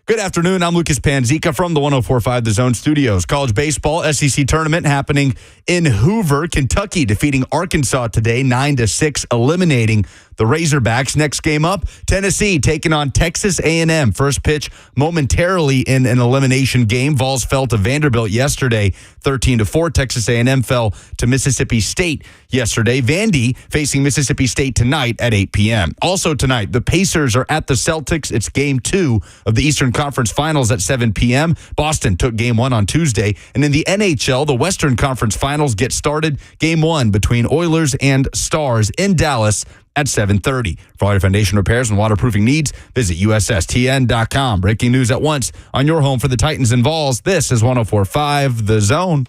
Good afternoon. I'm Lucas Panzica from the 104.5 The Zone Studios. College baseball SEC tournament happening in Hoover, Kentucky, defeating Arkansas today 9-6, eliminating the Razorbacks. Next game up, Tennessee taking on Texas A&M. First pitch momentarily in an elimination game. Vols fell to Vanderbilt yesterday, 13-4. Texas A&M fell to Mississippi State yesterday. Vandy facing Mississippi State tonight at 8 p.m. Also tonight, the Pacers are at the Celtics. It's game 2 of the Eastern Conference Finals at 7 p.m. Boston took game 1 on Tuesday. And in the NHL, the Western Conference Finals get started. Game 1 between Oilers and Stars in Dallas at 7:30. For all your foundation repairs and waterproofing needs, visit USSTN.com. Breaking news at once on your home for the Titans and Vols. This is 104.5 The Zone.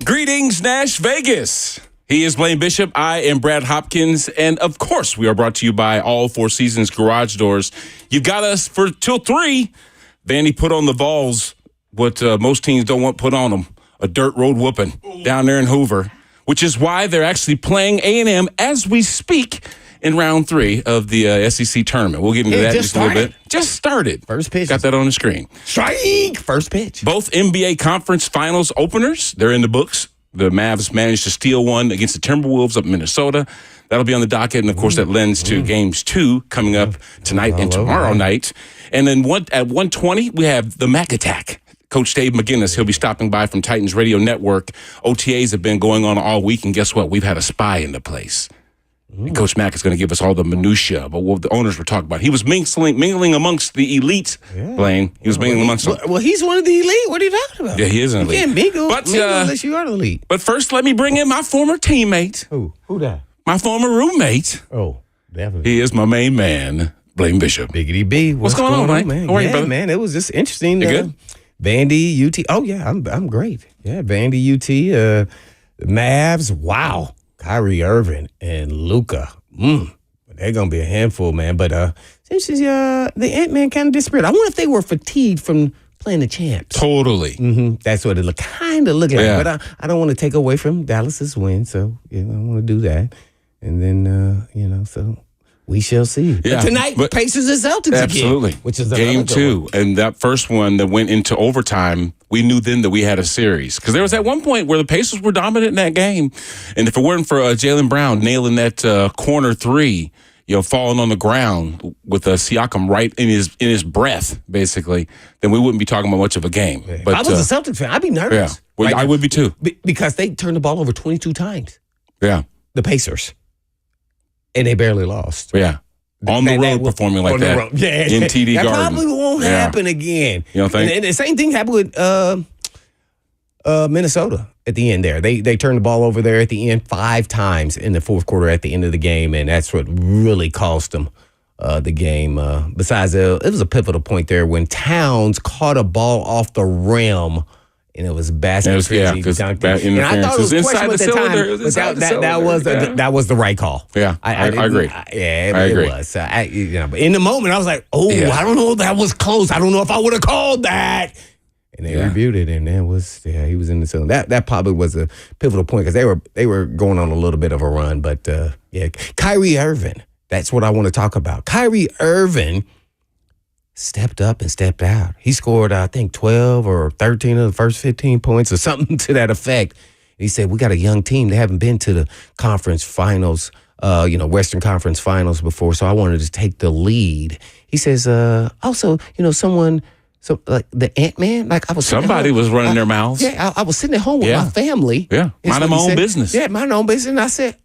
Greetings, Nash Vegas. He is Blaine Bishop. I am Brad Hopkins. And, of course, we are brought to you by All Four Seasons Garage Doors. You got us for till 3. Vandy put on the Vols what most teams don't want put on them, a dirt road whooping down there in Hoover, which is why they're actually playing A&M as we speak in round 3 of the SEC tournament. We'll get into that in just a little bit. Just started. First pitch. Got that on the screen. Strike! First pitch. Both NBA Conference Finals openers, they're in the books. The Mavs managed to steal one against the Timberwolves up in Minnesota. That'll be on the docket, and, of course, that lends to Games 2 coming up tonight and tomorrow night. And then at 1:20, we have the Mac Attack. Coach Dave McGinness, he'll be stopping by from Titans Radio Network. OTAs have been going on all week, and guess what? We've had a spy in the place. And Coach Mack is going to give us all the minutia about what the owners were talking about. He was mingling amongst the elite, Blaine. He was mingling amongst them. Well, he's one of the elite. What are you talking about? Yeah, he is an elite. You can't mingle unless you are the elite. But first, let me bring in my former teammate. Who that? My former roommate. Oh, definitely. He is my main man, Blaine Bishop. Biggity B. What's going on, Blaine? man? How are you, brother? Man, it was just interesting. You good? Vandy, UT. Oh, yeah, I'm great. Yeah, Vandy, UT, the Mavs. Wow. Kyrie Irving and Luka. They're going to be a handful, man. But since the Ant-Man kind of disappeared, I wonder if they were fatigued from playing the champs. Totally. That's what it kind of looked like. Yeah. But I don't want to take away from Dallas's win, so I want to do that. And then, so we shall see. Yeah, but tonight, Pacers and Celtics absolutely. Again, which is Game 2. And that first one that went into overtime, we knew then that we had a series. Because there was at one point where the Pacers were dominant in that game. And if it weren't for Jaylen Brown nailing that corner 3, falling on the ground with Siakam right in his breath, basically, then we wouldn't be talking about much of a game. Yeah. But I was a Celtics fan. I'd be nervous. Yeah, well, I would be too. Because they turned the ball over 22 times. Yeah. The Pacers. And they barely lost. Yeah. On the road performing like that. Yeah. In TD Garden. That probably won't happen again. You don't think? And the same thing happened with Minnesota at the end there. They turned the ball over there at the end 5 times in the fourth quarter at the end of the game, and that's what really cost them the game. Besides, it was a pivotal point there when Towns caught a ball off the rim. And it was basket because and I thought it was questionable at the time, but that was the right call. Yeah, I agree. It was. But in the moment, I was like, I don't know if that was close. I don't know if I would have called that. And they reviewed it, and that was he was in the zone. That probably was a pivotal point because they were going on a little bit of a run. But Kyrie Irving, that's what I want to talk about. Kyrie Irving stepped up and stepped out. He scored, I think, 12 or 13 of the first 15 points or something to that effect. And he said, we got a young team. They haven't been to the conference finals, Western Conference finals before, so I wanted to take the lead. He says, also, someone, like the Ant-Man, like I was somebody was running their mouths. Yeah, I was sitting at home with my family. Yeah, minding my own business. Yeah, minding my own business. And I said,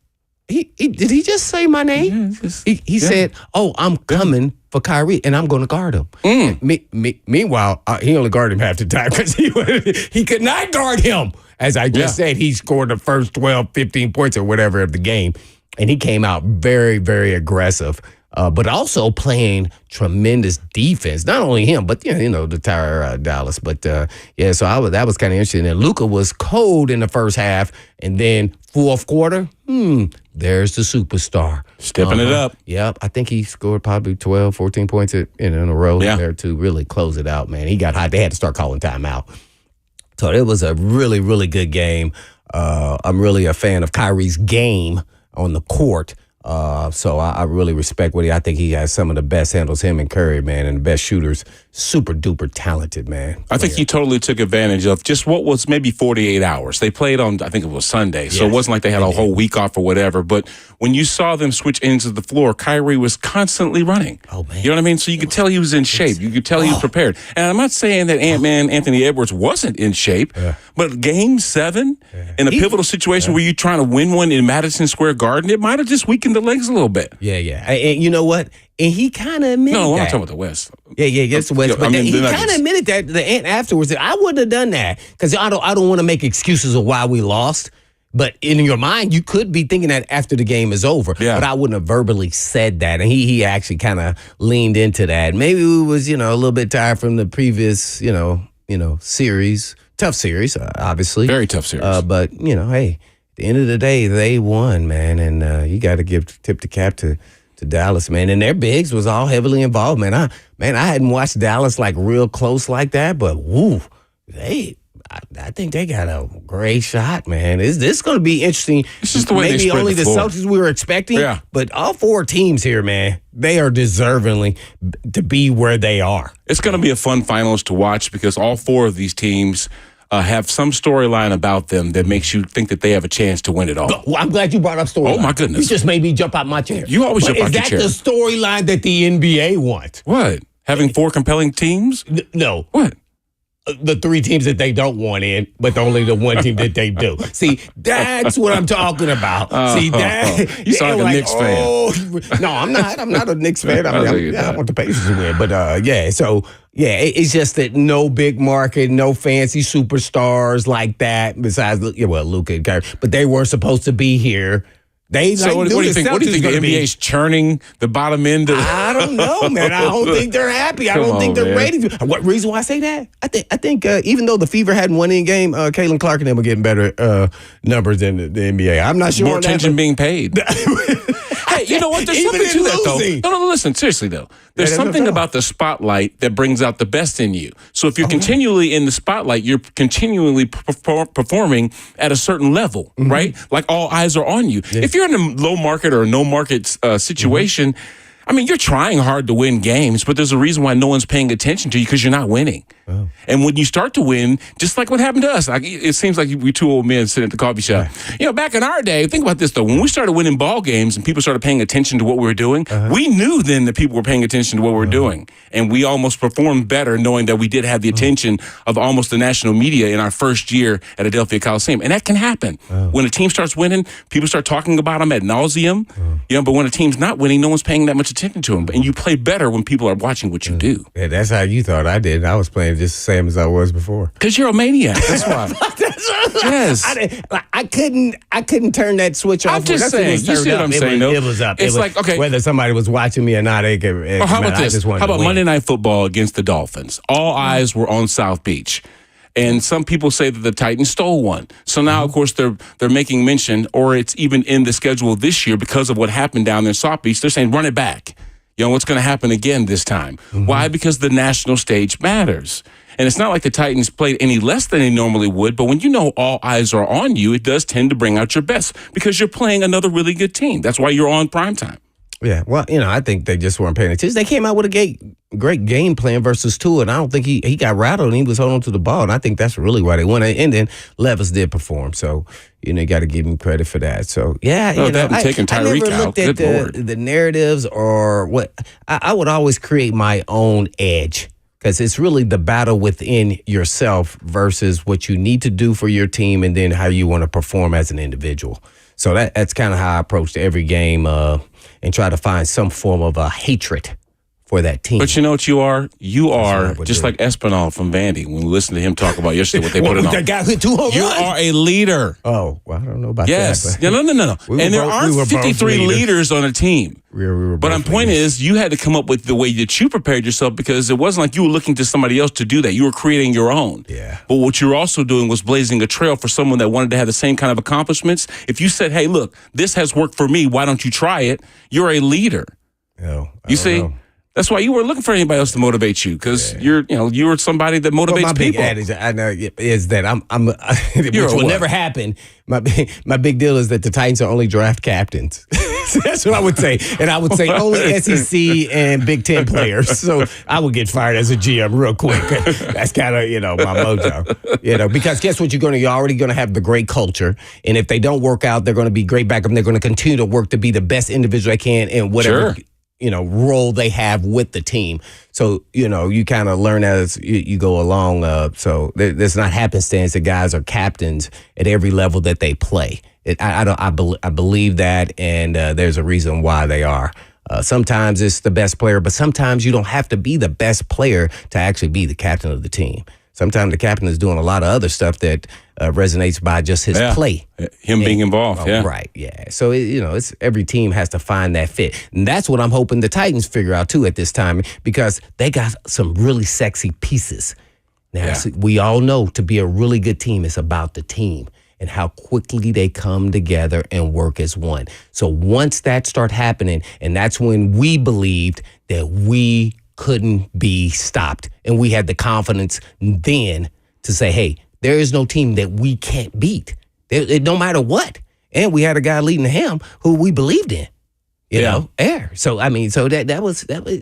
did he just say my name? Yeah, he said, I'm coming for Kyrie, and I'm going to guard him. Meanwhile, he only guarded him half the time because he could not guard him. As I just said, he scored the first 12, 15 points or whatever of the game, and he came out very, very aggressive, but also playing tremendous defense. Not only him, but the entire Dallas. But so that was kind of interesting. And Luka was cold in the first half, and then fourth quarter, there's the superstar. Stepping it up. Yep. I think he scored probably 12, 14 points in a row there to really close it out, man. He got hot. They had to start calling timeout. So it was a really, really good game. I'm really a fan of Kyrie's game on the court. So I really respect what I think he has some of the best handles, him and Curry, man, and the best shooters. Super duper talented, man. I think he totally took advantage of just what was maybe 48 hours. They played on, I think it was Sunday, so it wasn't like they had a whole week off or whatever. But when you saw them switch ends of the floor, Kyrie was constantly running. Oh, man. You know what I mean? So you could tell he was in shape. You could tell he was prepared. And I'm not saying that Ant-Man Anthony Edwards wasn't in shape, but Game 7, in a pivotal situation where you're trying to win one in Madison Square Garden, it might have just weakened the legs a little bit. Yeah. And you know what? And he kind of admitted No, I'm that. not talking about the West. Yeah, it's the West. But he kind of admitted that the Ant afterwards that I wouldn't have done that because I don't want to make excuses of why we lost. But in your mind, you could be thinking that after the game is over. Yeah. But I wouldn't have verbally said that. And he actually kind of leaned into that. Maybe we was, a little bit tired from the previous, series. Tough series, obviously. Very tough series. But, hey, at the end of the day, they won, man. And you got to tip the cap to Dallas, man. And their bigs was all heavily involved, man. I hadn't watched Dallas like real close like that, but I think they got a great shot, man. Is this going to be interesting? It's just the way maybe they spread only the the floor. Celtics we were expecting, Yeah. but all 4 teams here, man, they are deservingly to be where they are. It's going to be a fun finals to watch because all 4 of these teams have some storyline about them that makes you think that they have a chance to win it all. Well, I'm glad you brought up storyline. Oh, my goodness. You just made me jump out my chair. You always jump out your chair. Is that the storyline that the NBA wants? What? Having 4 compelling teams? No. What? The 3 teams that they don't want in, but only the 1 team that they do. See, that's what I'm talking about. See, that you sound like a Knicks fan. No, I'm not. I'm not a Knicks fan. I want the Pacers to win, but it's just that no big market, no fancy superstars like that. Besides, Luka and Kyrie, but they weren't supposed to be here. So what do you think? What do you think? The NBA's churning the bottom end of I don't know, man. I don't think they're happy. I don't think they're ready. What reason why I say that? I think even though the Fever hadn't won any game, Caitlin Clark and them were getting better numbers than the NBA. I'm not sure. More attention being paid. Hey, you know what? There's something to that, though. No, listen. Seriously, though. There's something about the spotlight that brings out the best in you. So if you're continually in the spotlight, you're continually performing at a certain level, right? Like all eyes are on you. Yeah. If you're in a low market or a no market situation, I mean, you're trying hard to win games, but there's a reason why no one's paying attention to you because you're not winning. Oh. And when you start to win, just like what happened to us, it seems like we 2 old men sitting at the coffee shop. Right. Back in our day, think about this, though. When we started winning ball games and people started paying attention to what we were doing, we knew then that people were paying attention to what we were doing. And we almost performed better knowing that we did have the attention of almost the national media in our first year at Adelphia Coliseum. And that can happen. When a team starts winning, people start talking about them ad nauseum. But when a team's not winning, no one's paying that much attention to them. And you play better when people are watching what you do. Yeah, that's how you thought I did. I was playing just the same as I was before. Because you're a maniac. That's why. Yes. I couldn't turn that switch off. I'm just saying. You see what I'm saying, though? It was up. It's like, okay. Whether somebody was watching me or not, they could. Or how about this? How about Monday Night Football against the Dolphins? All eyes were on South Beach. And some people say that the Titans stole one. So now, of course, they're making mention, or it's even in the schedule this year because of what happened down there in South Beach. They're saying, run it back. What's going to happen again this time? Why? Because the national stage matters. And it's not like the Titans played any less than they normally would, but when you know all eyes are on you, it does tend to bring out your best because you're playing another really good team. That's why you're on primetime. Yeah, well, I think they just weren't paying attention. They came out with a great game plan versus Tua, and I don't think he got rattled and he was holding on to the ball, and I think that's really why they won. And then Levis did perform, so you got to give him credit for that. So yeah, taking Tyreek out. Good Lord. The narratives or what I would always create my own edge. Because it's really the battle within yourself versus what you need to do for your team and then how you want to perform as an individual. So that's kind of how I approached every game and try to find some form of a hatred for that team. But you know what you are? You are just like Espinal from Vandy. When we listened to him talk about yesterday, what they put it on. That guy hit 2 home runs? You are a leader. Oh, well, I don't know about that. Yes. No. And there aren't 53 leaders on a team. But my point is, you had to come up with the way that you prepared yourself because it wasn't like you were looking to somebody else to do that. You were creating your own. Yeah. But what you were also doing was blazing a trail for someone that wanted to have the same kind of accomplishments. If you said, hey, look, this has worked for me, why don't you try it? You're a leader. No, you see? know. That's why you weren't looking for anybody else to motivate you, because you're somebody that motivates my big people. adage, I know, is that which will never happen. My big deal is that the Titans are only draft captains. That's what I would say, and I would say only SEC and Big Ten players. So I would get fired as a GM real quick. That's kind of my mojo. Because guess what, you're already gonna have the great culture, and if they don't work out, they're gonna be great backup. And they're gonna continue to work to be the best individual they can in whatever. Sure. Role they have with the team. So, you kind of learn as you go along. So there's not happenstance that guys are captains at every level that they play. I believe that, and there's a reason why they are. Sometimes it's the best player, but sometimes you don't have to be the best player to actually be the captain of the team. Sometimes the captain is doing a lot of other stuff that resonates by just his play. Him being involved, Right, yeah. So, it's every team has to find that fit. And that's what I'm hoping the Titans figure out, too, at this time, because they got some really sexy pieces. Now, we all know to be a really good team, it's about the team and how quickly they come together and work as one. So once that started happening, and that's when we believed that we couldn't be stopped. And we had the confidence then to say, hey, there is no team that we can't beat. It no matter what. And we had a guy leading him who we believed in. Air. So that was different.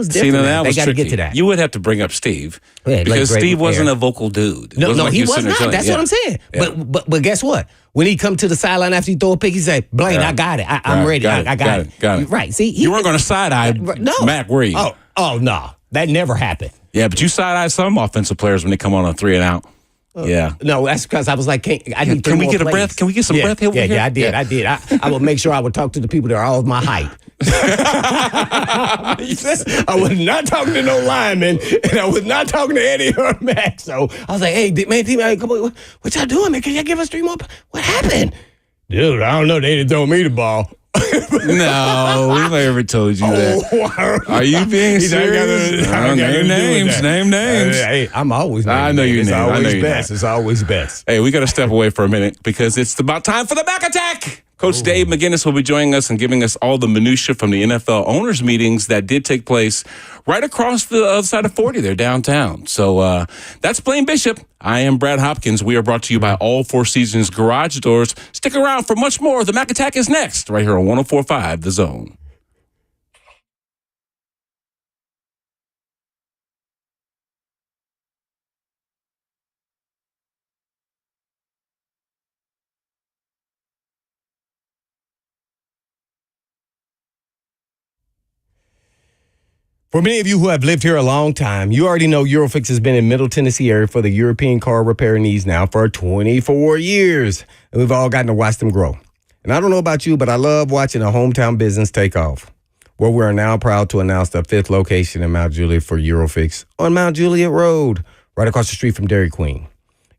See, now they got to get to that. You would have to bring up Steve, because Steve wasn't a vocal dude. No, he was not. That's what I'm saying. Yeah. But guess what? When he come to the sideline after he throw a pick, he say, "Blaine, I got it. I'm ready. I got it. Got it. Right? See, you weren't going to side eye Mac, were you? Oh no, that never happened. Yeah, but you side eye some offensive players when they come on 3 and out. Yeah. No, that's because I was like, can we get a breath? Can we get some breath here? Yeah, I did. I would make sure I would talk to the people that are all of my height. I was not talking to no lineman, and I was not talking to Eddie or Max. So I was like, hey, man, team, come on, what y'all doing, man? Can y'all give us 3 more? What happened? Dude, I don't know. They didn't throw me the ball. No, we never told you that. Are you being serious? Name names. Hey, I'm always naming I know your name. name. It's always best. Hey, we got to step away for a minute because it's about time for the back attack. Coach Dave McGinness will be joining us and giving us all the minutia from the NFL owners meetings that did take place right across the other side of 40 there downtown. So that's Blaine Bishop. I am Brad Hopkins. We are brought to you by All Four Seasons Garage Doors. Stick around for much more. The Mac Attack is next, right here on 104.5 The Zone. For many of you who have lived here a long time, you already know Eurofix has been in Middle Tennessee area for the European car repair needs now for 24 years. And we've all gotten to watch them grow. And I don't know about you, but I love watching a hometown business take off. Well, we're now proud to announce the 5th location in Mount Juliet for Eurofix on Mount Juliet Road, right across the street from Dairy Queen.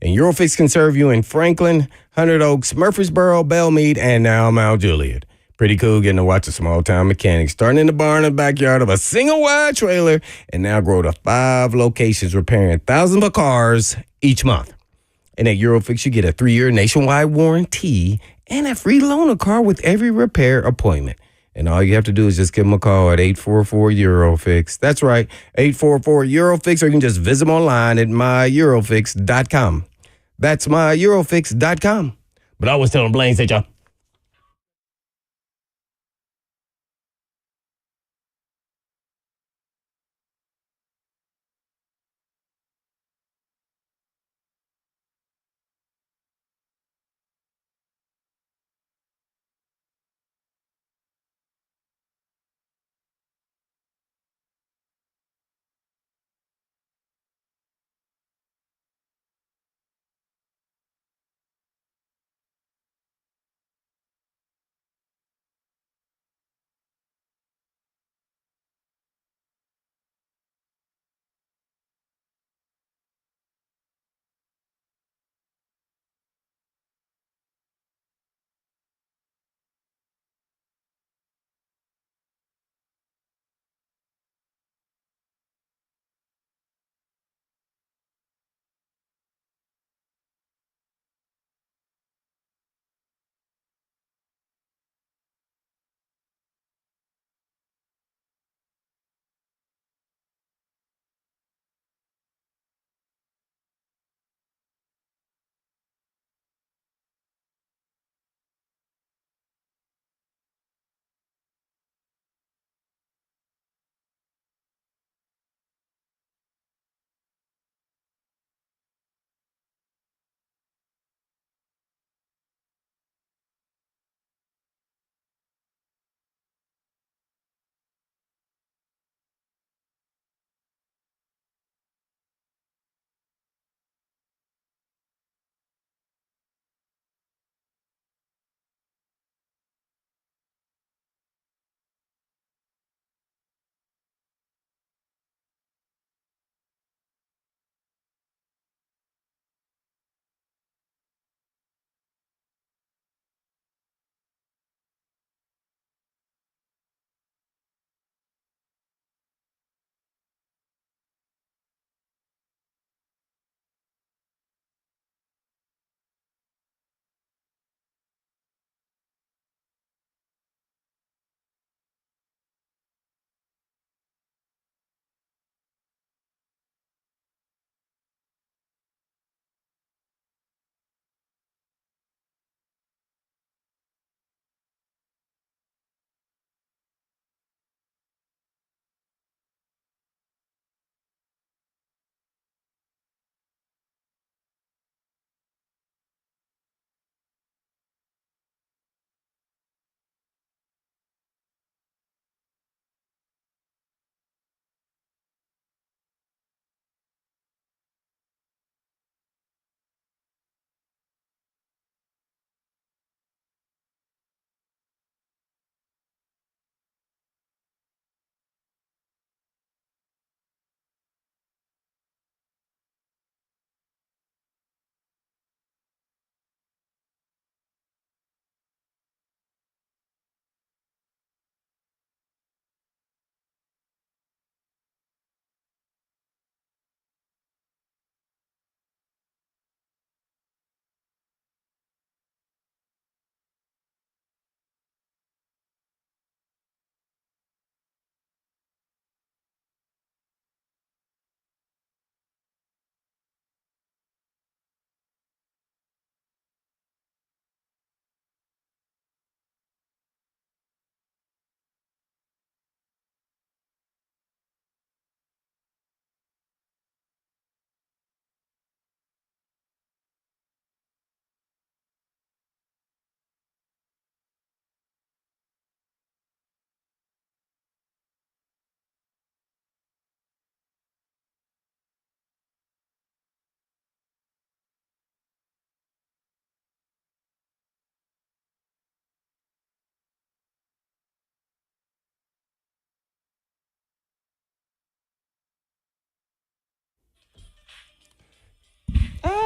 And Eurofix can serve you in Franklin, Hundred Oaks, Murfreesboro, Belmead, and now Mount Juliet. Pretty cool getting to watch a small-town mechanic starting in the barn in the backyard of a single-wide trailer and now grow to 5 locations repairing thousands of cars each month. And at Eurofix, you get a 3-year nationwide warranty and a free loaner car with every repair appointment. And all you have to do is just give them a call at 844-EUROFIX. That's right, 844-EUROFIX, or you can just visit them online at myEurofix.com. That's myEurofix.com. But I always tell them, Blaine, say, y'all.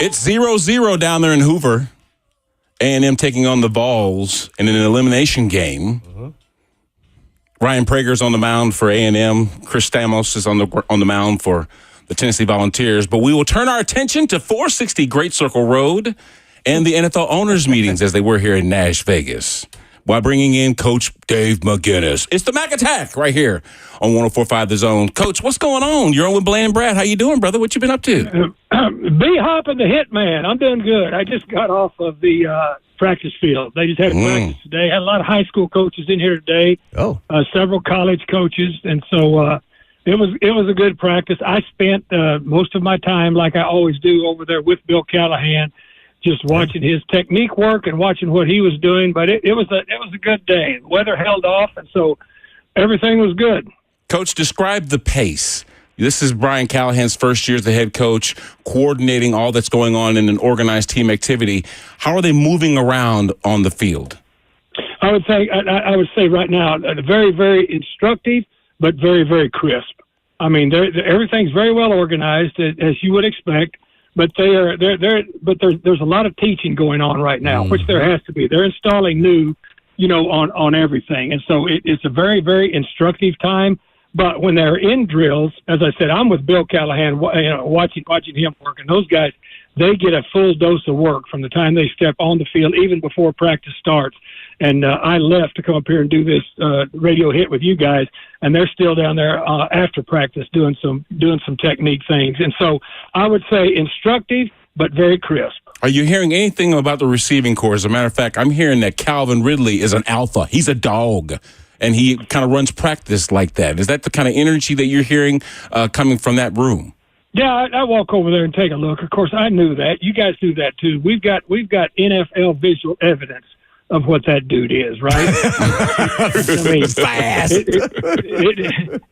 It's 0-0 down there in Hoover. A&M taking on the Vols in an elimination game. Ryan Prager's on the mound for A&M. Chris Stamos is on the mound for the Tennessee Volunteers. But we will turn our attention to 460 Great Circle Road and the NFL owners meetings as they were here in Nash Vegas, while bringing in Coach Dave McGinness. It's the Mac Attack right here on 104.5 The Zone. Coach, what's going on? You're on with Blaine and Brad. How you doing, brother? What you been up to? B-Hop and the Hitman. I'm doing good. I just got off of the practice field. They just had a practice today. Had a lot of high school coaches in here today. Several college coaches, and so it was a good practice. I spent most of my time, like I always do, over there with Bill Callahan, just watching his technique work and watching what he was doing. But it was a good day. The weather held off, and so everything was good. Coach, describe the pace. This is Brian Callahan's first year as the head coach, coordinating all that's going on in an organized team activity. How are they moving around on the field? I would say right now, very, very instructive, but very, very crisp. I mean, everything's very well organized, as you would expect. But there's a lot of teaching going on right now, which there has to be. They're installing new, on everything, and so it's a very, very instructive time. But when they're in drills, as I said, I'm with Bill Callahan, watching him work, and those guys, they get a full dose of work from the time they step on the field, even before practice starts. And I left to come up here and do this radio hit with you guys, and they're still down there after practice doing some technique things. And so I would say instructive, but very crisp. Are you hearing anything about the receiving corps? As a matter of fact, I'm hearing that Calvin Ridley is an alpha. He's a dog, and he kind of runs practice like that. Is that the kind of energy that you're hearing coming from that room? Yeah, I walk over there and take a look. Of course, I knew that. You guys knew that too. We've got NFL visual evidence of what that dude is, right? I mean, fast.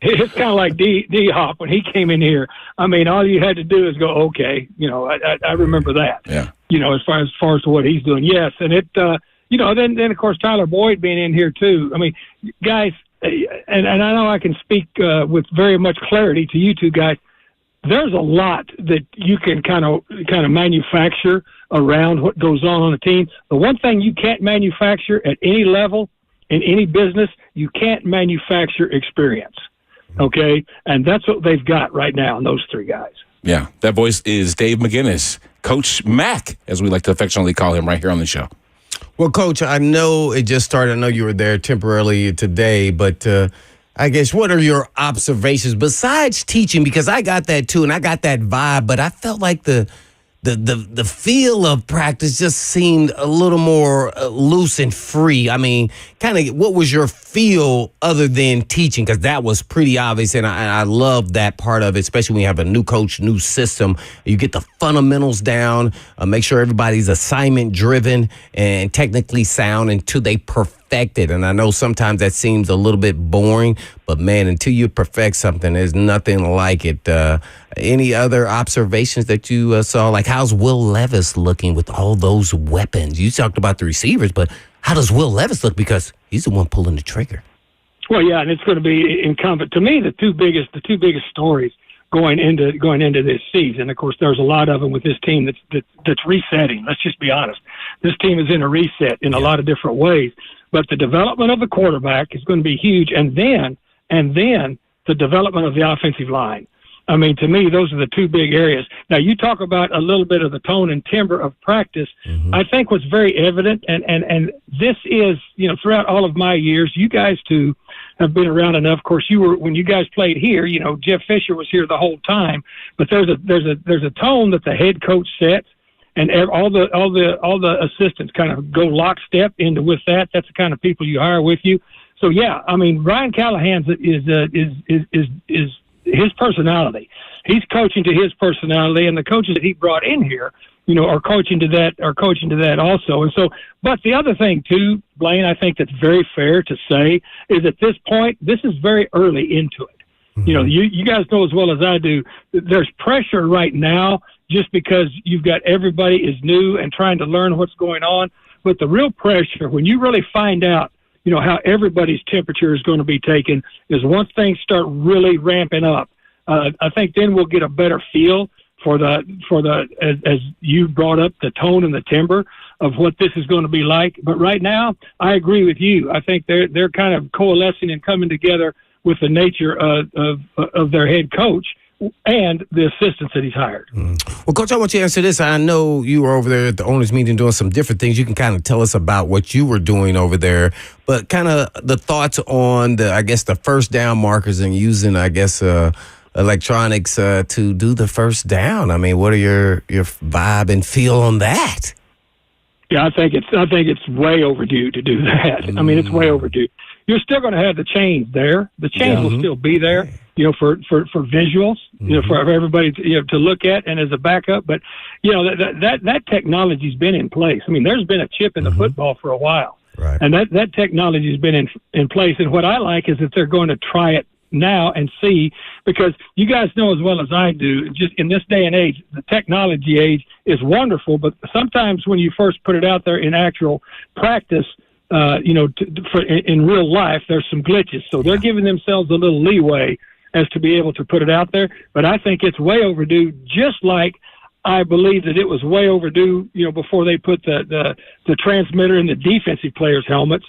It's kind of like D-Hop when he came in here. I mean, all you had to do is go, okay. I remember that. Yeah. As far as what he's doing, yes. And it, then of course Tyler Boyd being in here too. I mean, guys, and I know I can speak with very much clarity to you two guys. There's a lot that you can kind of manufacture around what goes on a team. The one thing you can't manufacture at any level in any business, you can't manufacture experience. Okay? And that's what they've got right now in those three guys. Yeah, that voice is Dave McGinness, Coach Mac, as we like to affectionately call him right here on the show. Well, Coach, I know it just started. I know you were there temporarily today, but I guess what are your observations besides teaching? Because I got that too, and I got that vibe, but I felt like the feel of practice just seemed a little more loose and free. I mean, kind of what was your feel other than teaching? Because that was pretty obvious, and I love that part of it, especially when you have a new coach, new system. You get the fundamentals down, make sure everybody's assignment driven and technically sound until they perfect it. And I know sometimes that seems a little bit boring, but man, until you perfect something, there's nothing like it. Any other observations that you saw? Like, how's Will Levis looking with all those weapons? You talked about the receivers, but how does Will Levis look? Because he's the one pulling the trigger. Well, yeah, and it's going to be incumbent. To me, the two biggest stories going into this season. Of course, there's a lot of them with this team that's resetting. Let's just be honest. This team is in a reset in a lot of different ways. But the development of the quarterback is going to be huge, and then the development of the offensive line. I mean, to me, those are the two big areas. Now, you talk about a little bit of the tone and timbre of practice. I think what's very evident, and this is, throughout all of my years, you guys two have been around enough. Of course, when you guys played here, Jeff Fisher was here the whole time. But there's a tone that the head coach sets, and all the assistants kind of go lockstep with that. That's the kind of people you hire with you. So yeah, I mean, Brian Callahan's is his personality. He's coaching to his personality, and the coaches that he brought in here, are coaching to that also. And so, but the other thing too, Blaine, I think that's very fair to say is at this point, this is very early into it. You guys know as well as I do, there's pressure right now just because you've got everybody is new and trying to learn what's going on. But the real pressure, when you really find out, how everybody's temperature is going to be taken, is once things start really ramping up. I think then we'll get a better feel as you brought up, the tone and the timbre of what this is going to be like. But right now, I agree with you. I think they're kind of coalescing and coming together with the nature of their head coach and the assistants that he's hired. Well, Coach, I want you to answer this. I know you were over there at the owners' meeting doing some different things. You can kind of tell us about what you were doing over there, but kind of the thoughts on the first down markers and using, electronics to do the first down. I mean, what are your vibe and feel on that? Yeah, I think it's way overdue to do that. I mean, it's way overdue. You're still going to have the chains there. The chains will still be there, for visuals, for everybody to look at and as a backup. But that technology's been in place. I mean, there's been a chip in the football for a while, right? And that technology's been in place. And what I like is that they're going to try it now and see, because you guys know as well as I do, just in this day and age, the technology age is wonderful, but sometimes when you first put it out there in actual practice, in real life, there's some glitches. So they're giving themselves a little leeway as to be able to put it out there. But I think it's way overdue, just like I believe that it was way overdue, before they put the transmitter in the defensive players' helmets.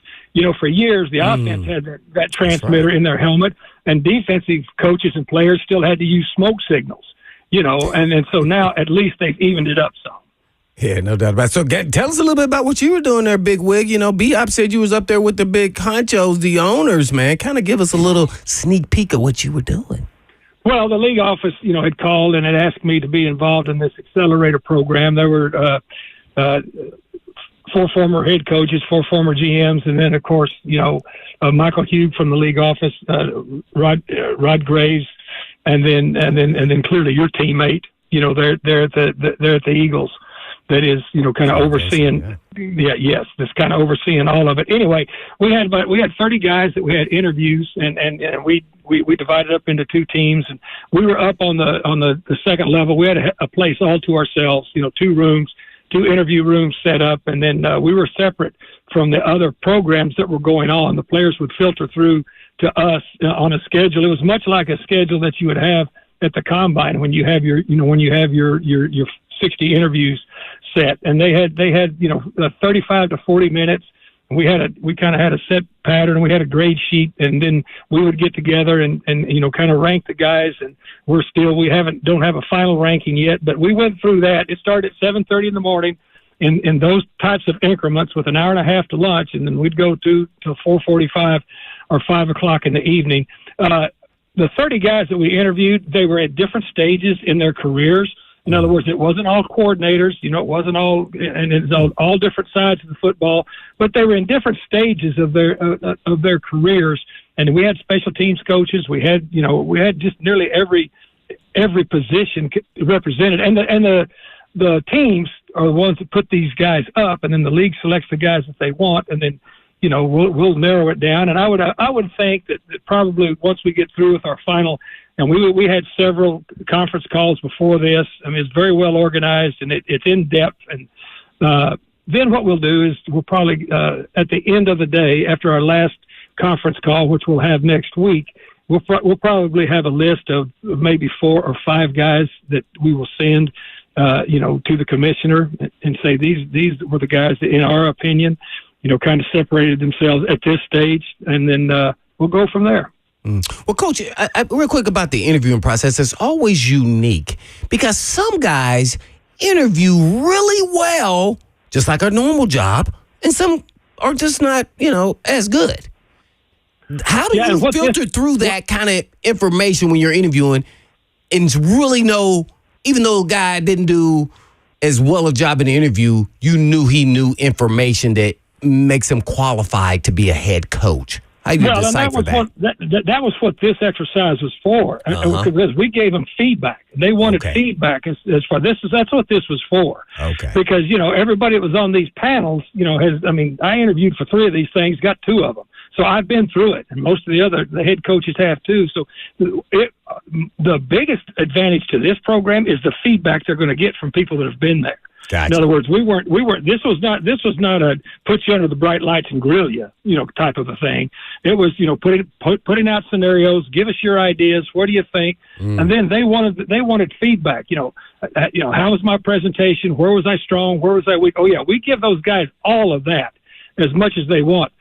For years, the offense had that transmitter in their helmet, and defensive coaches and players still had to use smoke signals, and so now at least they've evened it up some. Yeah, no doubt about it. So tell us a little bit about what you were doing there, Big Wig. B-Op said you was up there with the big honchos, the owners, man. Kind of give us a little sneak peek of what you were doing. Well, the league office, had called and had asked me to be involved in this accelerator program. There were 4 former head coaches, 4 former GMs, and then, of course, Michael Hugh from the league office, Rod Graves, and then clearly your teammate. They're at the Eagles. That is, kind of overseeing. Yes, that's kind of overseeing all of it. Anyway, we had 30 guys that we had interviews, and we divided up into 2 teams, and we were up on the second level. We had a place all to ourselves, 2 rooms, 2 interview rooms set up, and then we were separate from the other programs that were going on. The players would filter through to us on a schedule. It was much like a schedule that you would have at the combine when you have your 60 interviews set, and they had 35 to 40 minutes. We kind of had a set pattern. We had a grade sheet, and then we would get together and kind of rank the guys. And we don't have a final ranking yet, but we went through that. It started at 7:30 in the morning, in those types of increments with an hour and a half to lunch, and then we'd go till 4:45 or 5 o'clock in the evening. The 30 guys that we interviewed, they were at different stages in their careers. In other words, it wasn't all coordinators, it wasn't all, and it's all different sides of the football, but they were in different stages of their careers. And we had special teams coaches. We had just nearly every position represented. And the teams are the ones that put these guys up, and then the league selects the guys that they want, and then, we'll narrow it down. And I would think that probably once we get through with our final, and we had several conference calls before this. I mean, it's very well organized, and it's in depth. And then what we'll do is we'll probably, at the end of the day, after our last conference call, which we'll have next week, we'll probably have a list of maybe 4 or 5 guys that we will send, to the commissioner and say these were the guys that, in our opinion, kind of separated themselves at this stage, and then we'll go from there. Well, Coach, real quick about the interviewing process, it's always unique because some guys interview really well, just like a normal job, and some are just not, as good. How do you filter through that kind of information when you're interviewing and really know, even though a guy didn't do as well a job in the interview, you knew he knew information that makes him qualified to be a head coach? How do you decipher that? That was what this exercise was for. Because we gave them feedback. They wanted feedback as far that's what this was for. Okay. Because everybody that was on these panels, I interviewed for 3 of these things, got 2 of them. So I've been through it, and most of the head coaches have too. So the biggest advantage to this program is the feedback they're going to get from people that have been there. Gotcha. In other words, we weren't. This was not a put you under the bright lights and grill you, type of a thing. It was, putting out scenarios, give us your ideas. What do you think? And then they wanted feedback. How was my presentation? Where was I strong? Where was I weak? Oh yeah, we give those guys all of that as much as they want.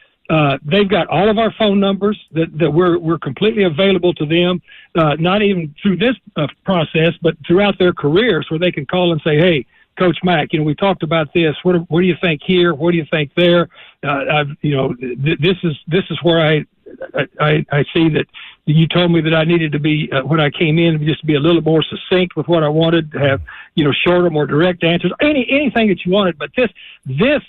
They've got all of our phone numbers that we're completely available to them, not even through this process, but throughout their careers, where they can call and say, "Hey, Coach Mack, we talked about this. What do you think here? What do you think there? This is where I see that you told me that I needed to be when I came in, just be a little more succinct with what I wanted, to have shorter, more direct answers, anything that you wanted. But this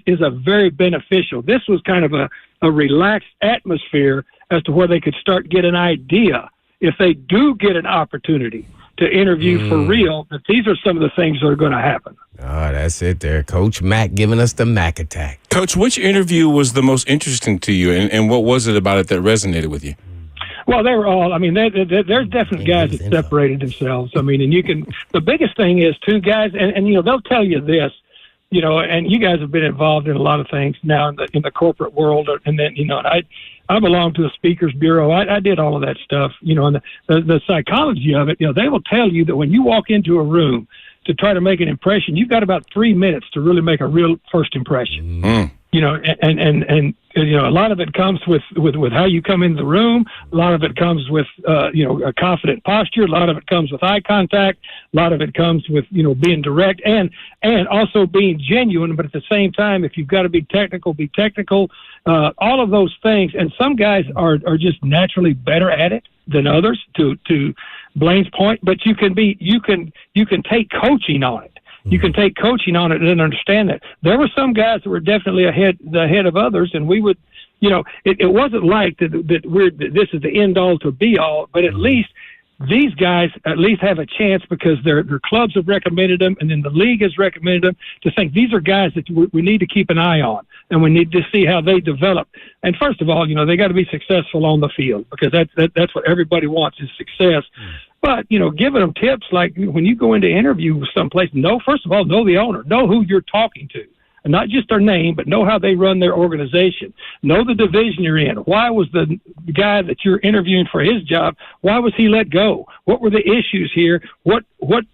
is a very beneficial. This was kind of a relaxed atmosphere as to where they could start get an idea if they do get an opportunity to interview for real, that these are some of the things that are going to happen. Oh, that's it there. Coach Mack giving us the Mack attack. Coach, which interview was the most interesting to you, and what was it about it that resonated with you? Well, they were all, there's definitely guys that separated themselves. And the biggest thing is two guys, and they'll tell you this, and you guys have been involved in a lot of things now in the corporate world, and then, I belong to the Speakers Bureau. I did all of that stuff, and the psychology of it, they will tell you that when you walk into a room to try to make an impression, you've got about 3 minutes to really make a real first impression. And a lot of it comes with how you come in the room. A lot of it comes with, a confident posture. A lot of it comes with eye contact. A lot of it comes with, being direct and also being genuine. But at the same time, if you've got to be technical, be technical. All of those things. And some guys are just naturally better at it than others, to Blaine's point. But you can take coaching on it. You can take coaching on it and understand that. There were some guys that were definitely ahead of others, and we would, it wasn't like that this is the end all to be all, but at least these guys at least have a chance because their clubs have recommended them, and then the league has recommended them, to think these are guys that we need to keep an eye on, and we need to see how they develop. And first of all, they got to be successful on the field, because that's what everybody wants, is success. But, giving them tips like when you go into interview with someplace, first of all, know the owner, know who you're talking to. And not just their name, but know how they run their organization. Know the division you're in. Why was the guy that you're interviewing for his job, why was he let go? What were the issues here? What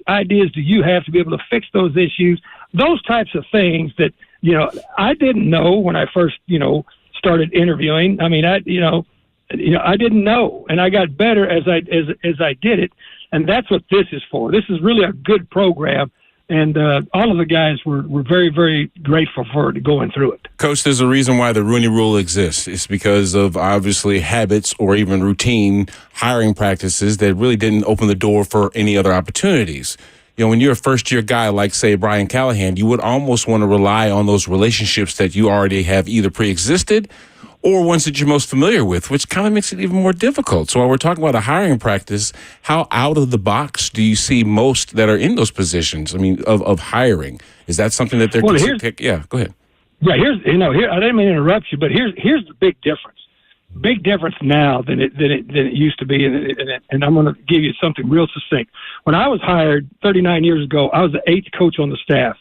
ideas do you have to be able to fix those issues? Those types of things that, I didn't know when I first, started interviewing. I didn't know, and I got better as I did it. And that's what this is for. This is really a good program. And all of the guys were very, very grateful for going through it. Coach, there's a reason why the Rooney Rule exists. It's because of obviously habits or even routine hiring practices that really didn't open the door for any other opportunities. When you're a first-year guy like, say, Brian Callahan, you would almost want to rely on those relationships that you already have either pre-existed or ones that you're most familiar with, which kind of makes it even more difficult. So while we're talking about a hiring practice, how out of the box do you see most that are in those positions, of hiring? Is that something that they're going to pick? Yeah, go ahead. Yeah, here, I didn't mean to interrupt you, but here's the big difference. Big difference now than it used to be, and I'm going to give you something real succinct. When I was hired 39 years ago, I was the 8th coach on the staff,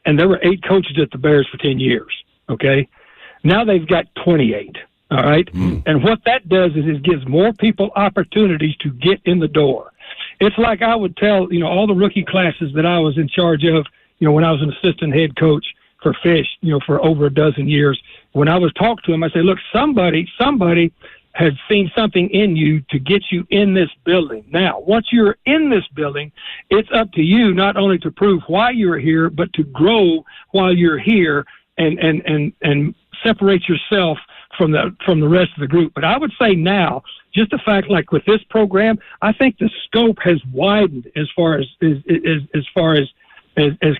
and there were 8 coaches at the Bears for 10 years, okay? Now they've got 28, all right? And what that does is it gives more people opportunities to get in the door. It's like I would tell, all the rookie classes that I was in charge of, when I was an assistant head coach for Fish, for over a dozen years. When I was talking to him, I said, look, somebody has seen something in you to get you in this building. Now, once you're in this building, it's up to you not only to prove why you're here, but to grow while you're here and separate yourself from the rest of the group. But I would say now, just the fact, like with this program, I think the scope has widened as far as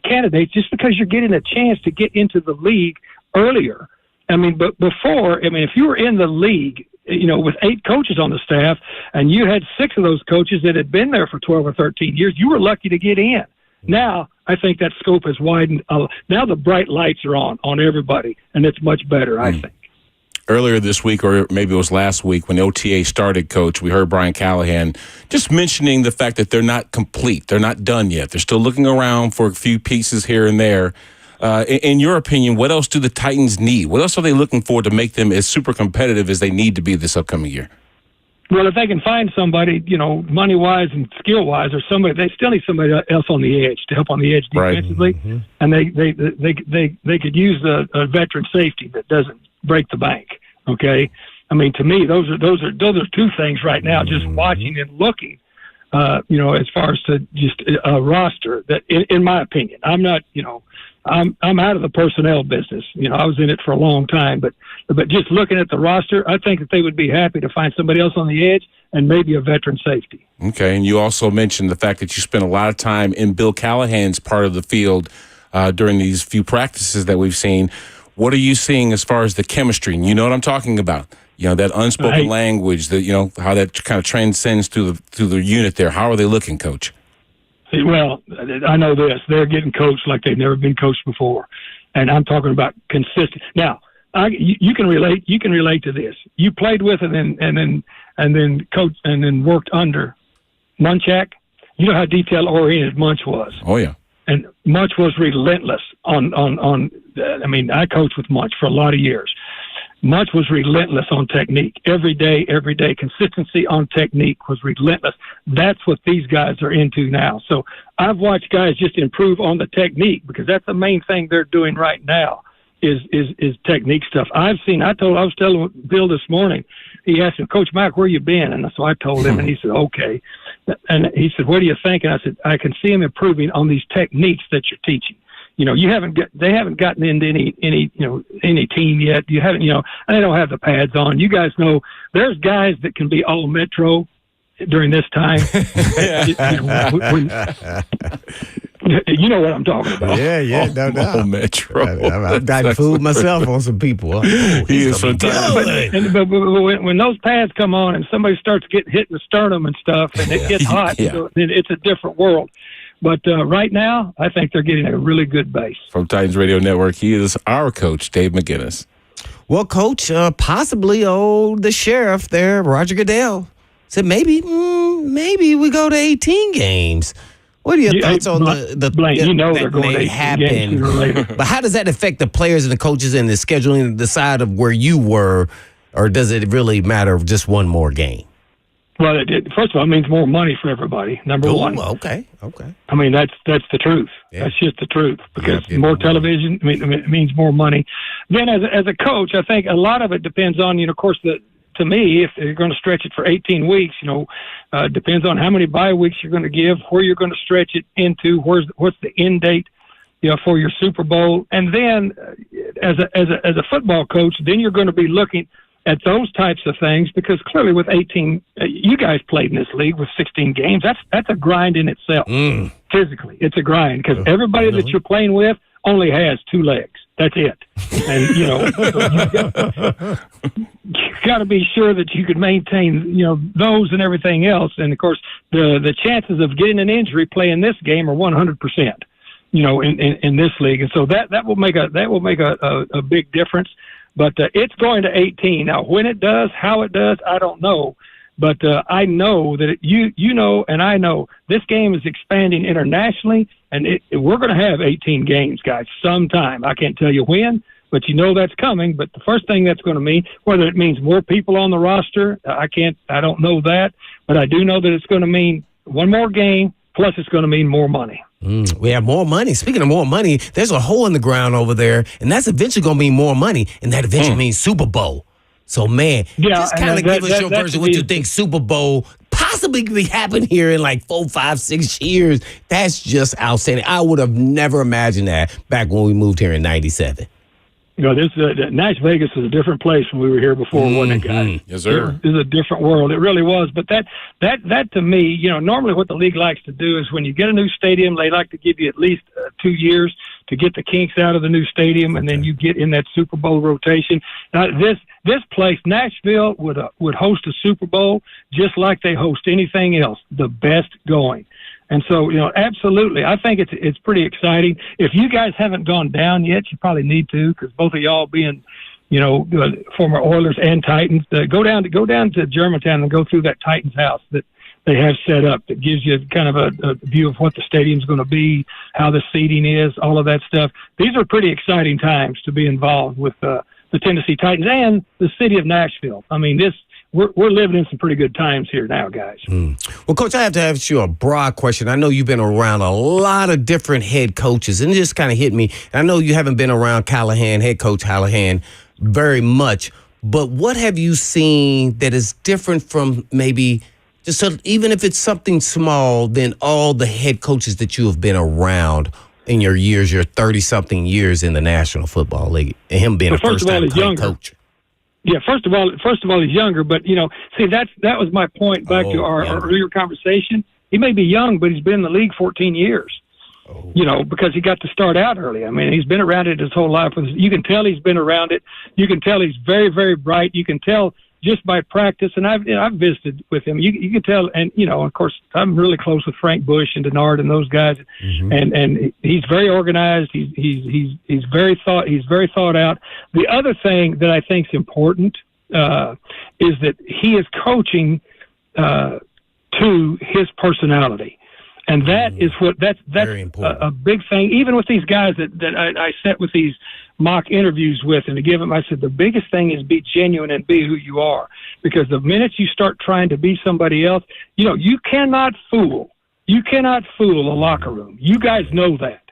candidates, just because you're getting a chance to get into the league earlier. But before, if you were in the league, with 8 coaches on the staff, and you had 6 of those coaches that had been there for 12 or 13 years, you were lucky to get in. Now, I think that scope has widened. Now the bright lights are on everybody, and it's much better, I think. earlier this week, or maybe it was last week, when OTA started, Coach, we heard Brian Callahan just mentioning the fact that they're not complete. They're not done yet. They're still looking around for a few pieces here and there. In your opinion, what else do the Titans need? What else are they looking for to make them as super competitive as they need to be this upcoming year? Well, if they can find somebody, money-wise and skill-wise, or somebody, they still need somebody else on the edge to help on the edge defensively, right. Mm-hmm. And they could use a veteran safety that doesn't break the bank. Okay, I mean, to me, those are two things right now. Just watching and looking, as far as to just a roster that, in my opinion, I'm not, I'm out of the personnel business. I was in it for a long time, but just looking at the roster, I think that they would be happy to find somebody else on the edge and maybe a veteran safety. Okay, and you also mentioned the fact that you spent a lot of time in Bill Callahan's part of the field during these few practices that we've seen. What are you seeing as far as the chemistry? And you know what I'm talking about. That unspoken language, that how that kind of transcends through the unit there. How are they looking, Coach? Well, I know this. They're getting coached like they've never been coached before. And I'm talking about consistent. Now, you can relate. You can relate to this. You played with and then coached and then worked under Munchak. You know how detail oriented Munch was. Oh yeah. And Munch was relentless on. I mean, I coached with Munch for a lot of years. Munch was relentless on technique. Every day. Consistency on technique was relentless. That's what these guys are into now. So I've watched guys just improve on the technique, because that's the main thing they're doing right now is technique stuff. I was telling Bill this morning, he asked me, Coach Mack, where you been? And so I told him, and he said, okay. And he said, what do you think? And I said, I can see him improving on these techniques that you're teaching. They haven't gotten into any team yet. You haven't, and they don't have the pads on. You guys know there's guys that can be all Metro during this time. You know what I'm talking about. Yeah, no doubt. All Metro. I've gotten fooled myself on some people. He is fantastic. But when those pads come on and somebody starts getting hit in the sternum and stuff, and it gets hot, then it's a different world. But right now, I think they're getting a really good base. From Titans Radio Network, he is our coach, Dave McGinness. Well, Coach, possibly the sheriff there, Roger Goodell, said maybe we go to 18 games. What are your thoughts on the Blaine? They're going to happen. But how does that affect the players and the coaches and the scheduling, the side of where you were, or does it really matter just one more game? Well, first of all, it means more money for everybody. Number one. Okay. I mean, that's the truth. Yeah. That's just the truth, because more television, it means more money. Then, as a coach, I think a lot of it depends on, of course, to me, if you're going to stretch it for 18 weeks, depends on how many bye weeks you're going to give, where you're going to stretch it into, what's the end date, for your Super Bowl, and then as a football coach, then you're going to be looking at those types of things, because clearly with 18, you guys played in this league with 16 games. That's a grind in itself. Physically, it's a grind, because everybody that you're playing with only has two legs. That's it. And, you got to be sure that you can maintain, those and everything else. And of course, the chances of getting an injury playing this game are 100%, in this league. And so that will make a big difference. But it's going to 18. Now, when it does, how it does, I don't know. But I know that and I know this game is expanding internationally, and we're going to have 18 games, guys, sometime. I can't tell you when, but that's coming. But the first thing that's going to mean, whether it means more people on the roster, I don't know that. But I do know that it's going to mean one more game, plus it's going to mean more money. We have more money. Speaking of more money, there's a hole in the ground over there, and that's eventually going to mean more money, and that eventually means Super Bowl. So, man, just kind of give us your version of what you think Super Bowl possibly could happen here in like 4, 5, 6 years. That's just outstanding. I would have never imagined that back when we moved here in 97. This Nash Vegas was a different place when we were here before, wasn't it, guys? Yes, sir. It was a different world. It really was. But that to me, normally what the league likes to do is when you get a new stadium, they like to give you at least 2 years to get the kinks out of the new stadium, and then you get in that Super Bowl rotation. This place, Nashville, would host a Super Bowl just like they host anything else, the best going. And so, absolutely, I think it's pretty exciting. If you guys haven't gone down yet, you probably need to, because both of y'all being former Oilers and Titans. Go down to Germantown and go through that Titans house that they have set up that gives you kind of a view of what the stadium's going to be, how the seating is, all of that stuff. These are pretty exciting times to be involved with the Tennessee Titans and the city of Nashville. I mean, we're living in some pretty good times here now, guys. Well, Coach, I have to ask you a broad question. I know you've been around a lot of different head coaches, and it just kind of hit me. I know you haven't been around head coach Callahan, very much, but what have you seen that is different from maybe just even if it's something small than all the head coaches that you have been around in your 30-something years in the National Football League, and him being a first-time coach? Yeah, first of all, he's younger, but that was my point back to our earlier conversation. He may be young, but he's been in the league 14 years. Because he got to start out early. I mean, he's been around it his whole life. You can tell he's been around it. You can tell he's very, very bright. You can tell just by practice. And I've visited with him. You can tell. And of course, I'm really close with Frank Bush and Denard and those guys. Mm-hmm. And he's very organized. He's very thought out. The other thing that I think is important is that he is coaching to his personality. And that's a big thing. Even with these guys that I sat with these mock interviews with, and to give them, I said, the biggest thing is be genuine and be who you are. Because the minute you start trying to be somebody else, you cannot fool. You cannot fool a locker room. You guys know that.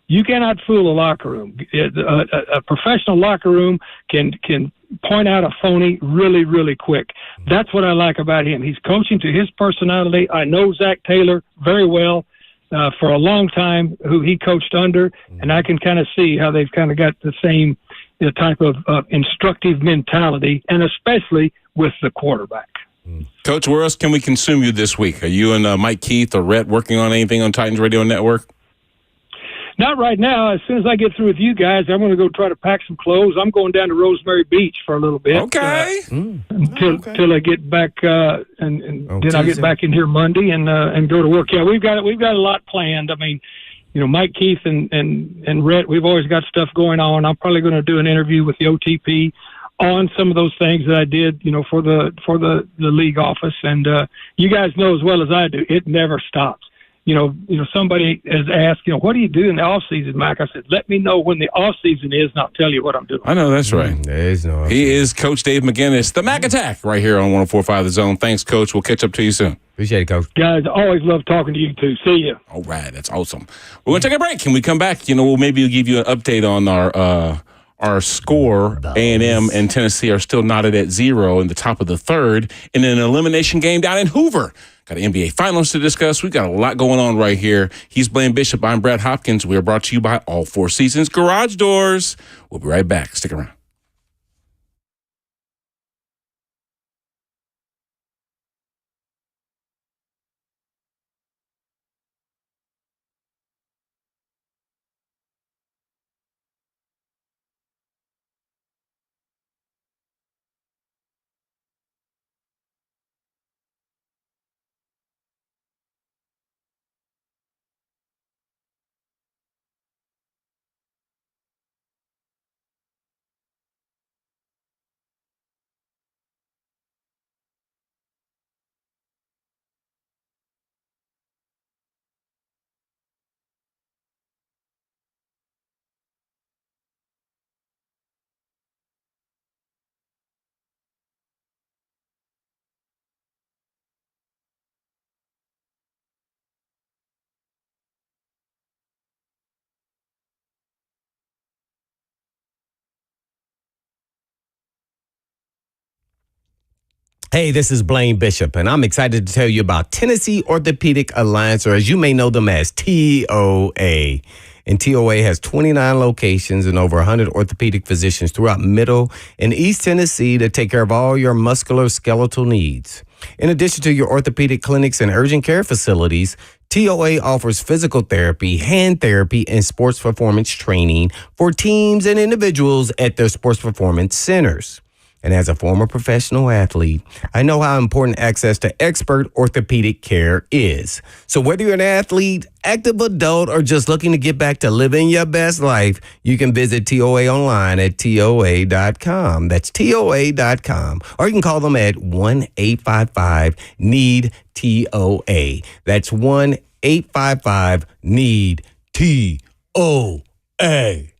You cannot fool a locker room. A professional locker room can point out a phony really, really quick. That's what I like about him. He's coaching to his personality. I know Zach Taylor very well for a long time, who he coached under, and I can kind of see how they've kind of got the same type of instructive mentality, and especially with the quarterback. Coach, where else can we consume you this week? Are you and Mike Keith or Rhett working on anything on Titans Radio Network? Not right now. As soon as I get through with you guys, I'm going to go try to pack some clothes. I'm going down to Rosemary Beach for a little bit. Okay. Until I get back, and then I'll get back in here Monday and go to work. Yeah, we've got a lot planned. I mean, Mike Keith and Rhett, we've always got stuff going on. I'm probably going to do an interview with the OTP on some of those things that I did, for the league office. And you guys know as well as I do, it never stops. Somebody has asked, what do you do in the off season, Mac? I said, let me know when the off season is, and I'll tell you what I'm doing. I know that's right. There is no. He is Coach Dave McGinness, the Mac Attack, right here on 104.5 The Zone. Thanks, Coach. We'll catch up to you soon. Appreciate it, Coach. Guys, always love talking to you too. See you. All right, that's awesome. We're gonna take a break. Can we come back? We'll maybe give you an update on our score. A&M and Tennessee are still knotted at 0 in the top of the third in an elimination game down in Hoover. Got an NBA Finals to discuss. We've got a lot going on right here. He's Blaine Bishop. I'm Brad Hopkins. We are brought to you by All Four Seasons Garage Doors. We'll be right back. Stick around. Hey, this is Blaine Bishop, and I'm excited to tell you about Tennessee Orthopedic Alliance, or as you may know them as TOA. And TOA has 29 locations and over 100 orthopedic physicians throughout Middle and East Tennessee to take care of all your musculoskeletal needs. In addition to your orthopedic clinics and urgent care facilities, TOA offers physical therapy, hand therapy, and sports performance training for teams and individuals at their sports performance centers. And as a former professional athlete, I know how important access to expert orthopedic care is. So whether you're an athlete, active adult, or just looking to get back to living your best life, you can visit TOA online at TOA.com. That's TOA.com. Or you can call them at 1-855-NEED-TOA. That's 1-855-NEED-TOA.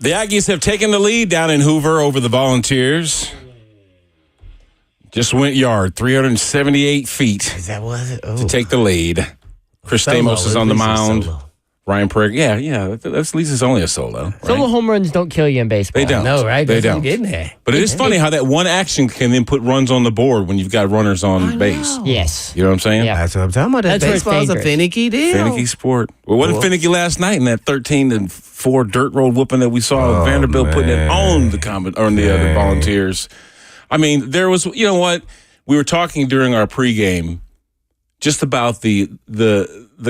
The Aggies have taken the lead down in Hoover over the Volunteers. Just went yard, 378 feet. Is that what it? Oh. To take the lead. Chris Stamos is on the mound. Ryan Prager, yeah, that's at least it's only a solo. Right? Solo home runs don't kill you in baseball. They don't. No, right? They don't. Getting there. But it is funny how that one action can then put runs on the board when you've got runners on base. Yes. You know what I'm saying? Yeah. That's what I'm talking about. That's where it's Baseball's a dangerous. finicky deal. Finicky sport. Well, it wasn't finicky last night in that 13-4 dirt road whooping that we saw Vanderbilt putting it on the Volunteers. I mean, there was, you know what? We were talking during our pregame just about the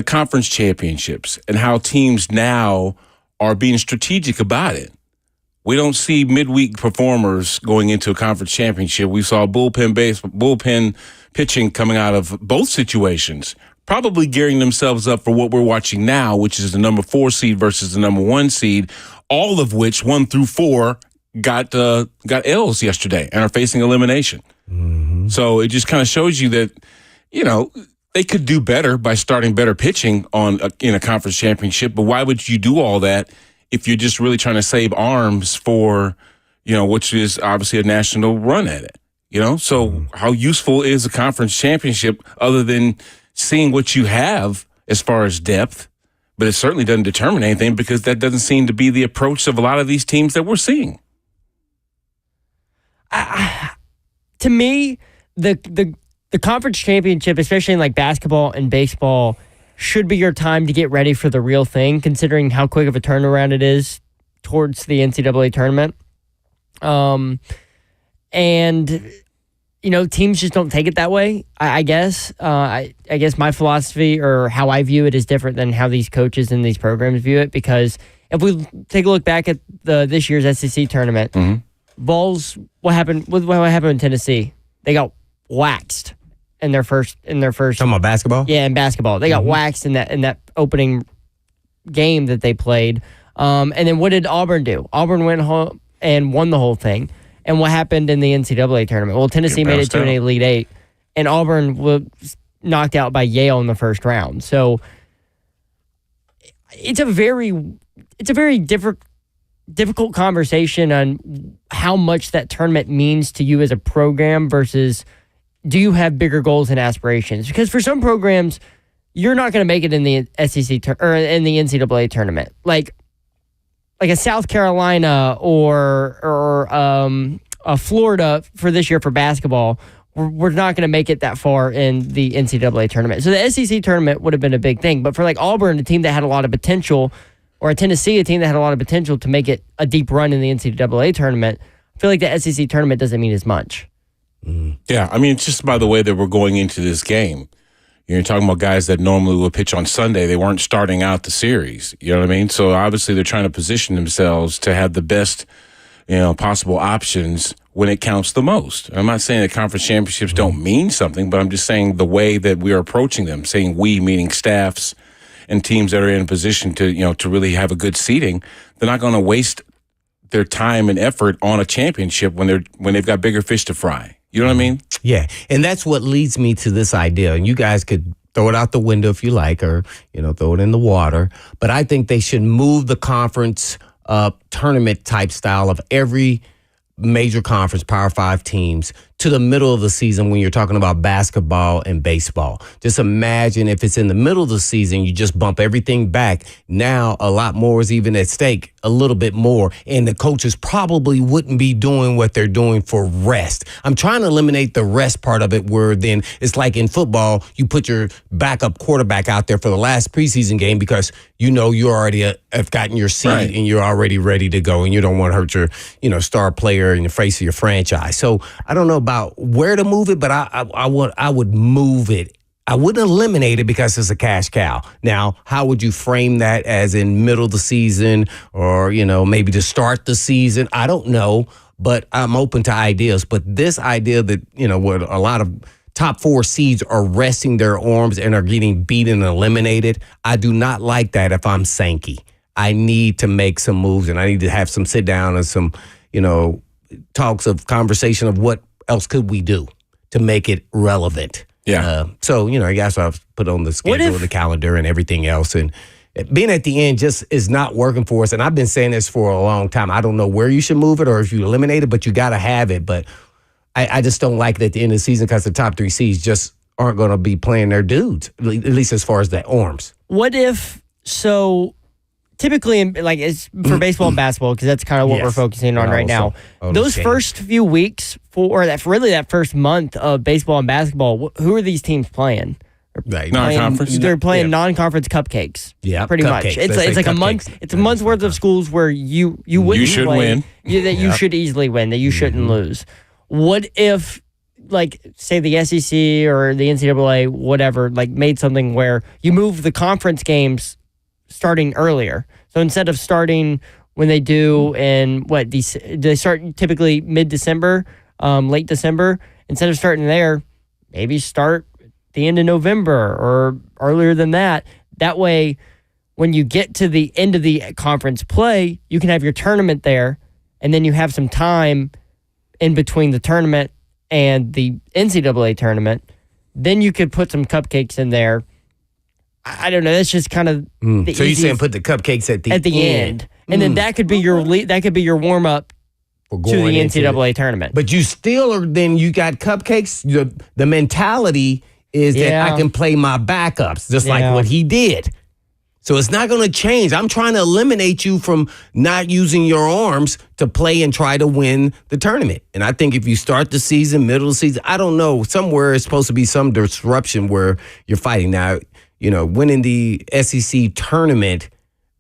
conference championships and how teams now are being strategic about it. We don't see midweek performers going into a conference championship. We saw bullpen pitching coming out of both situations, probably gearing themselves up for what we're watching now, which is the number 4 seed versus the number 1 seed, all of which 1 through 4 got L's yesterday and are facing elimination. Mm-hmm. So it just kind of shows you that, you know, they could do better by starting better pitching in a conference championship, but why would you do all that if you're just really trying to save arms for, you know, which is obviously a national run at it, you know? So how useful is a conference championship other than seeing what you have as far as depth? But it certainly doesn't determine anything because that doesn't seem to be the approach of a lot of these teams that we're seeing. To me, the conference championship, especially in like basketball and baseball, should be your time to get ready for the real thing, considering how quick of a turnaround it is towards the NCAA tournament. And, you know, teams just don't take it that way, I guess. I guess my philosophy or how I view it is different than how these coaches and these programs view it, because if we take a look back at this year's SEC tournament, Vols, what happened in Tennessee? They got waxed in their first. Talking about basketball? Yeah, in basketball, they got waxed in that opening game that they played. And then what did Auburn do? Auburn went home and won the whole thing. And what happened in the NCAA tournament? Well, Tennessee made it to an Elite Eight, and Auburn was knocked out by Yale in the first round. So it's a very difficult conversation on how much that tournament means to you as a program versus do you have bigger goals and aspirations? Because for some programs, you're not going to make it in the SEC or in the NCAA tournament. Like a South Carolina or a Florida for this year for basketball, we're not going to make it that far in the NCAA tournament. So the SEC tournament would have been a big thing. But for like Auburn, a team that had a lot of potential, or a Tennessee, a team that had a lot of potential to make it a deep run in the NCAA tournament, I feel like the SEC tournament doesn't mean as much. Yeah, I mean, it's just by the way that we're going into this game. You're talking about guys that normally would pitch on Sunday. They weren't starting out the series. You know what I mean? So obviously they're trying to position themselves to have the best, you know, possible options when it counts the most. I'm not saying that conference championships don't mean something, but I'm just saying the way that we are approaching them, saying we, meaning staffs and teams that are in a position to, you know, to really have a good seating, they're not going to waste their time and effort on a championship when they've got bigger fish to fry. You know what I mean? Yeah, and that's what leads me to this idea. And you guys could throw it out the window if you like, or, you know, throw it in the water. But I think they should move the conference tournament type style of every major conference, Power 5 teams, to the middle of the season when you're talking about basketball and baseball. Just imagine if it's in the middle of the season, you just bump everything back. Now a lot more is even at stake, a little bit more. And the coaches probably wouldn't be doing what they're doing for rest. I'm trying to eliminate the rest part of it, where then it's like in football, you put your backup quarterback out there for the last preseason game because you know you already have gotten your seed and you're already ready to go, and you don't want to hurt your, you know, star player in the face of your franchise. So I don't know about where to move it, but I would move it. I wouldn't eliminate it because it's a cash cow. Now, how would you frame that, as in middle of the season or, you know, maybe to start the season? I don't know, but I'm open to ideas. But this idea that, you know, what a lot of top 4 seeds are resting their arms and are getting beaten and eliminated, I do not like that if I'm Sankey. I need to make some moves, and I need to have some sit down and some, you know, talks of conversation of what else could we do to make it relevant. Yeah. So, you know, I guess I've put on the schedule, the calendar and everything else. And, being at the end just is not working for us. And I've been saying this for a long time. I don't know where you should move it or if you eliminate it, but you got to have it. But I just don't like it at the end of the season because the top 3 seeds just aren't going to be playing their dudes, at least as far as the arms. What if, so typically, like it's for baseball and basketball, because that's kind of what we're focusing on right now. Those first few weeks, that first month of baseball and basketball, who are these teams playing? Non-conference. They're playing non-conference cupcakes. Yeah, pretty much. It's like a month. It's a month's worth of schools where you wouldn't you should win. That you should easily win. That you shouldn't lose. What if, like, say the SEC or the NCAA, whatever, like made something where you move the conference games starting earlier? So instead of starting when they do in they start typically mid-December, late December. Instead of starting there, maybe start the end of November or earlier than that. That way, when you get to the end of the conference play, you can have your tournament there, and then you have some time in between the tournament and the NCAA tournament. Then you could put some cupcakes in there. I don't know. That's just kind of so you're saying put the cupcakes at the end, and then that could be your warm up to the NCAA tournament. But you still are. Then you got cupcakes. The mentality is that I can play my backups just like what he did. So it's not going to change. I'm trying to eliminate you from not using your arms to play and try to win the tournament. And I think if you start the season, middle of the season, I don't know, somewhere it's supposed to be some disruption where you're fighting. Now, winning the SEC tournament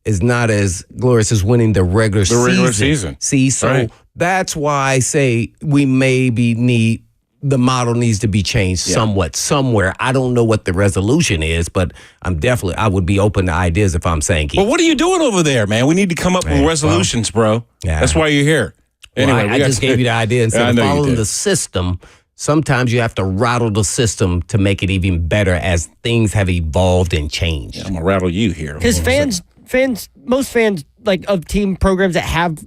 is not as glorious as winning the regular season. See, so that's why I say we maybe the model needs to be changed somewhat somewhere. I don't know what the resolution is, but I would be open to ideas if I'm saying. Well, what are you doing over there, man? We need to come up with resolutions, bro. Yeah. That's why you're here. Anyway, I just gave you the idea. Instead of following the system, sometimes you have to rattle the system to make it even better as things have evolved and changed. Yeah, I'm going to rattle you here. Because most fans like of team programs that have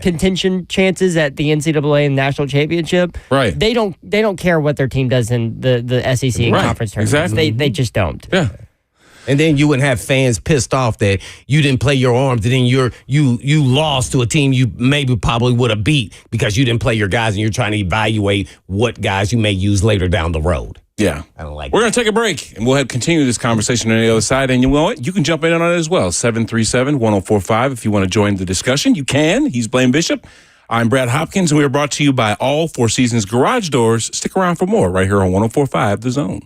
contention chances at the NCAA and national championship, right? They don't care what their team does in the SEC and conference tournaments. Exactly. They just don't. Yeah. And then you wouldn't have fans pissed off that you didn't play your arms, and then you lost to a team you probably would have beat because you didn't play your guys, and you're trying to evaluate what guys you may use later down the road. Yeah. I don't like We're going to take a break, and we'll continue this conversation on the other side. And you know what? You can jump in on it as well. 737-1045 if you want to join the discussion. You can. He's Blaine Bishop. I'm Brad Hopkins, and we are brought to you by All Four Seasons Garage Doors. Stick around for more right here on 1045 The Zone.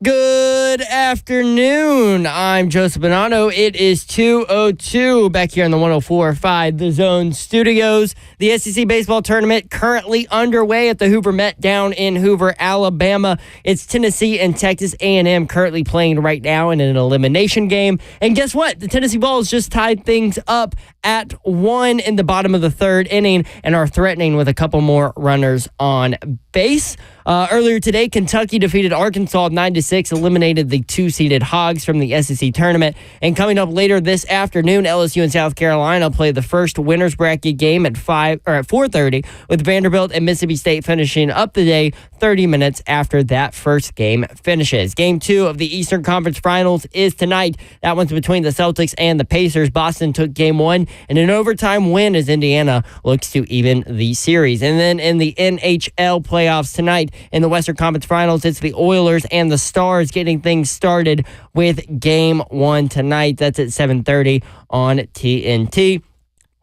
Good afternoon. I'm Joseph Bonanno. It is 2:02 back here in the 104.5 The Zone Studios. The SEC baseball tournament currently underway at the Hoover Met down in Hoover, Alabama. It's Tennessee and Texas A&M currently playing right now in an elimination game. And guess what? The Tennessee Vols just tied things up at 1 in the bottom of the third inning and are threatening with a couple more runners on base. Earlier today, Kentucky defeated Arkansas 9-6, eliminated the 2-seeded Hogs from the SEC tournament. And coming up later this afternoon, LSU and South Carolina play the first winners bracket game at 4:30, with Vanderbilt and Mississippi State finishing up the day 30 minutes after that first game finishes. Game 2 of the Eastern Conference Finals is tonight. That one's between the Celtics and the Pacers. Boston took game 1, and an overtime win as Indiana looks to even the series. And then in the NHL playoffs tonight, in the Western Conference Finals, it's the Oilers and the Stars getting things started with Game 1 tonight. That's at 7:30 on TNT.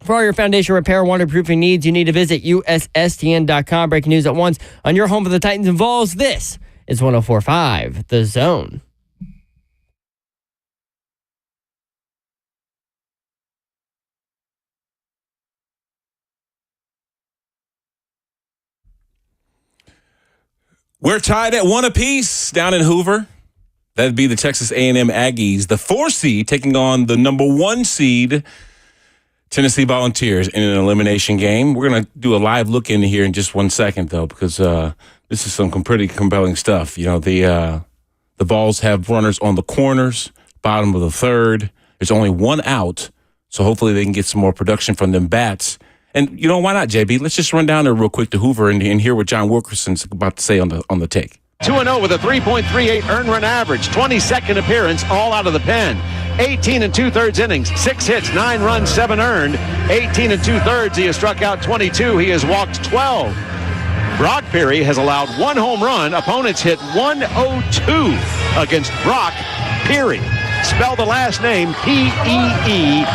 For all your foundation repair waterproofing needs, you need to visit USSTN.com. Breaking news at once on your home for the Titans and Vols. This is 104.5 The Zone. We're tied at 1 apiece down in Hoover. That'd be the Texas A&M Aggies, the 4 seed, taking on the number 1 seed, Tennessee Volunteers, in an elimination game. We're going to do a live look in here in just 1 second, though, because this is some pretty compelling stuff. You know, the Vols have runners on the corners, bottom of the third. There's only 1 out, so hopefully they can get some more production from them bats. And, you know, why not, JB? Let's just run down there real quick to Hoover and hear what John Wilkerson's about to say on the take. 2-0 with a 3.38 earned run average, 22nd appearance, all out of the pen. 18 2/3 innings, 6 hits, 9 runs, 7 earned. 18 2/3, he has struck out 22. He has walked 12. Brock Perry has allowed 1 home run. Opponents hit 102 against Brock Perry. Spell the last name Peery.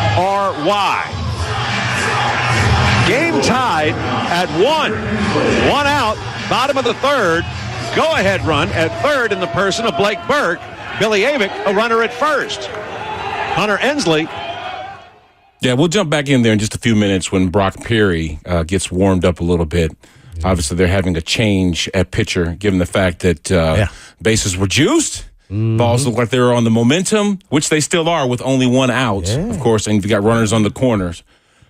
Game tied at 1. 1 out, bottom of the third. Go-ahead run at third in the person of Blake Burke. Billy Avick, a runner at first. Hunter Ensley. Yeah, we'll jump back in there in just a few minutes when Brock Perry gets warmed up a little bit. Obviously, they're having a change at pitcher, given the fact that bases were juiced. Balls look like they were on the momentum, which they still are with only 1 out, of course, and you've got runners on the corners.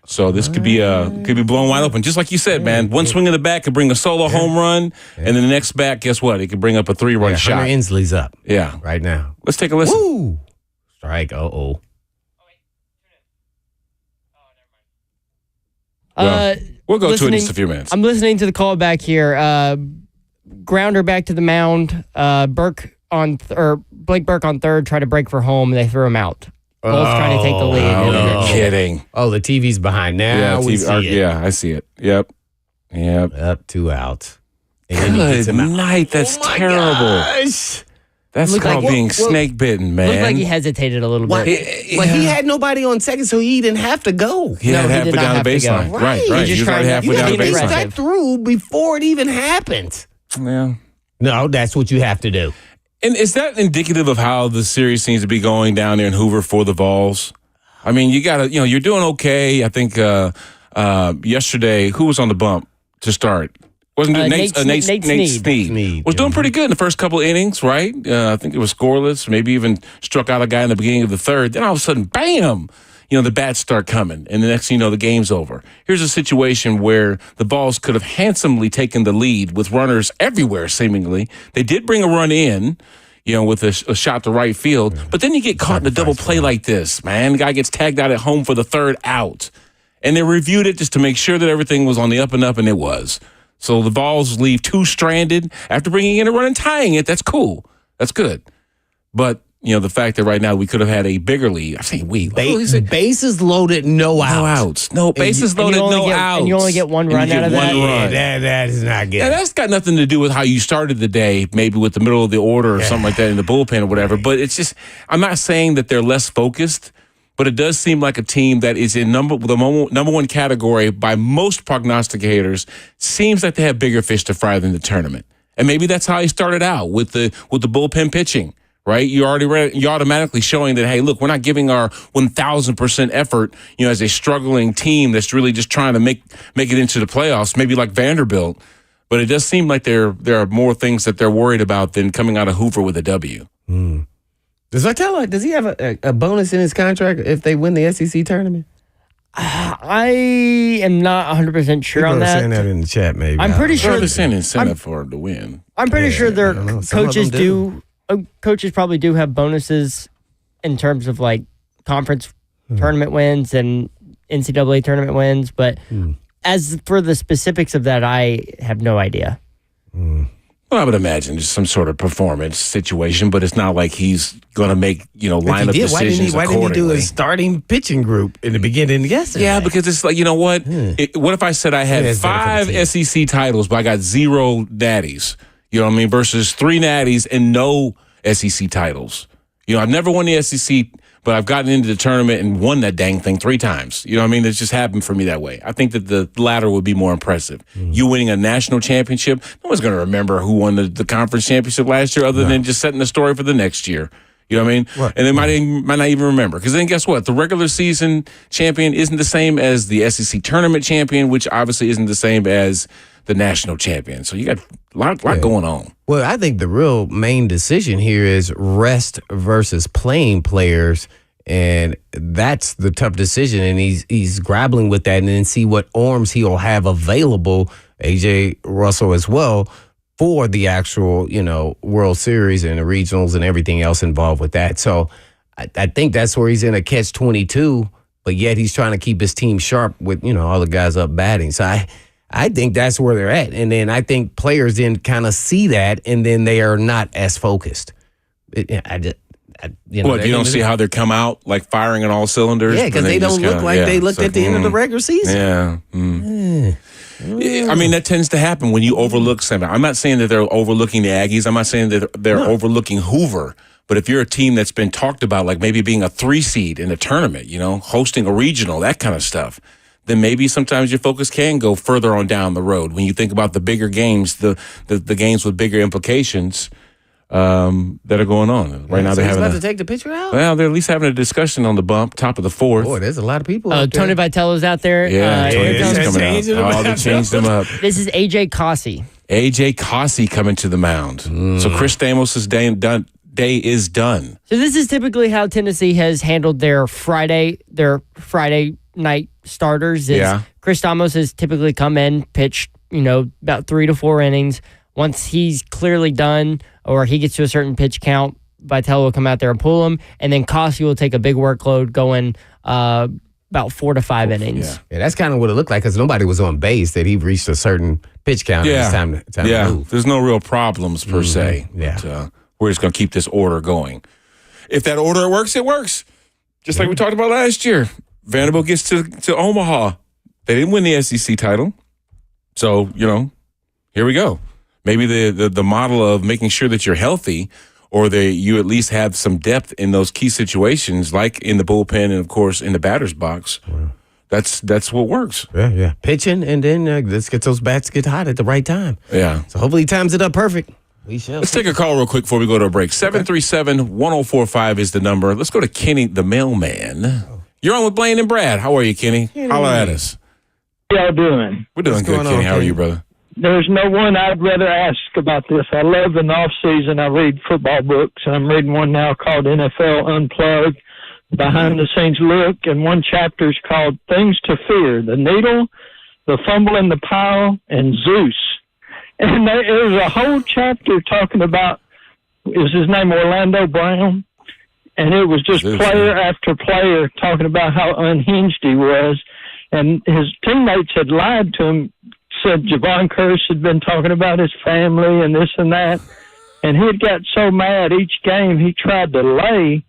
So this could be blown wide open. Just like you said, man, 1 swing in the bat could bring a solo home run, and then the next bat, guess what? It could bring up a 3-run shot. Hunter Ensley's up. Yeah. Right now. Let's take a listen. Woo! Strike. Uh-oh. We'll go to it in just a few minutes. I'm listening to the call back here. Grounder back to the mound. Blake Burke on third, try to break for home. They threw him out. Both trying to take the lead. No kidding. Oh, the TV's behind now. Yeah, I see it. Yep. Up 2 out. Good night. That's terrible. Gosh. That's called being snake bitten, man. Looked like he hesitated a little bit. He had nobody on second, so he didn't have to go. He had halfway down the baseline. Right. He was already halfway down the baseline. You got through before it even happened. Yeah. No, that's what you have to do. And is that indicative of how the series seems to be going down there in Hoover for the Vols? I mean, you're doing okay. I think yesterday, who was on the bump to start? Wasn't it Nate Snead? Was doing pretty good in the first couple of innings, right? I think it was scoreless, maybe even struck out a guy in the beginning of the third. Then all of a sudden, bam! The bats start coming, and the next thing you know, the game's over. Here's a situation where the Vols could have handsomely taken the lead with runners everywhere, seemingly. They did bring a run in, with a shot to right field, but then you get caught in a double play like this, man. The guy gets tagged out at home for the third out, and they reviewed it just to make sure that everything was on the up and up, and it was. So the Vols leave 2 stranded after bringing in a run and tying it. That's cool. That's good. But the fact that right now we could have had a bigger lead. I say we. Bases loaded, no outs. No outs. No, bases loaded, no outs. And you only get 1 run out of that? Yeah, that is not good. And that's got nothing to do with how you started the day, maybe with the middle of the order or something like that in the bullpen or whatever. But it's just, I'm not saying that they're less focused, but it does seem like a team that is in number 1 category by most prognosticators. Seems like they have bigger fish to fry than the tournament. And maybe that's how he started out with the bullpen pitching, right? You're automatically showing that, hey, look, we're not giving our 1,000% effort, as a struggling team that's really just trying to make it into the playoffs, maybe like Vanderbilt. But it does seem like there are more things that they're worried about than coming out of Hoover with a W. Does he have a bonus in his contract if they win the SEC tournament? I am not 100% sure People on are that. saying that in the chat, maybe. I'm pretty sure they're saying incentive for him to win. I'm pretty sure their coaches do. Coaches probably do have bonuses in terms of like conference tournament wins and NCAA tournament wins, but as for the specifics of that, I have no idea. Well, I would imagine just some sort of performance situation, but it's not like he's going to make, lineup decisions Why didn't he do accordingly. a starting pitching group in the beginning yesterday? Yeah, because it's like, you know what? What if I said I had 5 SEC titles, but I got 0 natties? You know what I mean? Versus 3 natties and no SEC titles. I've never won the SEC, but I've gotten into the tournament and won that dang thing 3 times. You know what I mean? It's just happened for me that way. I think that the latter would be more impressive. You winning a national championship, no one's going to remember who won the conference championship last year other than just setting the story for the next year. You know what I mean? Right. And they might not even remember. Because then guess what? The regular season champion isn't the same as the SEC tournament champion, which obviously isn't the same as the national champion. So you got a lot going on. Well, I think the real main decision here is rest versus playing players. And that's the tough decision. And he's grappling with that and then see what arms he'll have available, AJ Russell as well, for the actual, World Series and the regionals and everything else involved with that. So I think that's where he's in a catch-22, but yet he's trying to keep his team sharp with, all the guys up batting. So I think that's where they're at. And then I think players then kind of see that, and then they are not as focused. You don't see how they come out like firing on all cylinders? Yeah, because they don't look like they looked at the end of the regular season. Yeah. I mean, that tends to happen when you overlook something. I'm not saying that they're overlooking the Aggies. I'm not saying that they're overlooking Hoover. But if you're a team that's been talked about, like maybe being a 3 seed in a tournament, hosting a regional, that kind of stuff, then maybe sometimes your focus can go further on down the road. When you think about the bigger games, the games with bigger implications that are going on. Right now they're having to take the picture out? Well, they're at least having a discussion on the bump, top of the 4th. Boy, there's a lot of people Tony Vitello's out there. Yeah, Tony's coming out. They changed them up. This is AJ Cossey. AJ Cossey coming to the mound. So Chris Stamos' day is done. So this is typically how Tennessee has handled their Friday night starters. Chris Stamos has typically come in, pitched, about 3 to 4 innings. Once he's clearly done or he gets to a certain pitch count, Vitello will come out there and pull him, and then Cossey will take a big workload going about 4 to 5 innings. Yeah, that's kind of what it looked like because nobody was on base that he reached a certain pitch count. Yeah, it's time to move. There's no real problems per se. Yeah. But, we're just going to keep this order going. If that order works, it works. Just like we talked about last year. Vanderbilt gets to Omaha. They didn't win the SEC title. So, here we go. Maybe the model of making sure that you're healthy or you at least have some depth in those key situations, like in the bullpen and, of course, in the batter's box. Wow. That's what works. Yeah. Pitching, and then let's get those bats get hot at the right time. Yeah. So hopefully he times it up perfect. We shall. Let's take a call real quick before we go to a break. 737-1045 is the number. Let's go to Kenny, the mailman. You're on with Blaine and Brad. How are you, Kenny? Holla at us. How y'all doing? We're doing good, Kenny. How are you, brother? There's no one I'd rather ask about this. I love in the off season. I read football books, and I'm reading one now called NFL Unplugged, Behind the Scenes Look, and one chapter is called Things to Fear: The Needle, The Fumble in the Pile, and Zeus. And there was a whole chapter talking about, is his name Orlando Brown? And it was just player after player talking about how unhinged he was. And his teammates had lied to him, said Javon Curse had been talking about his family and this and that. And he had got so mad each game he tried to lay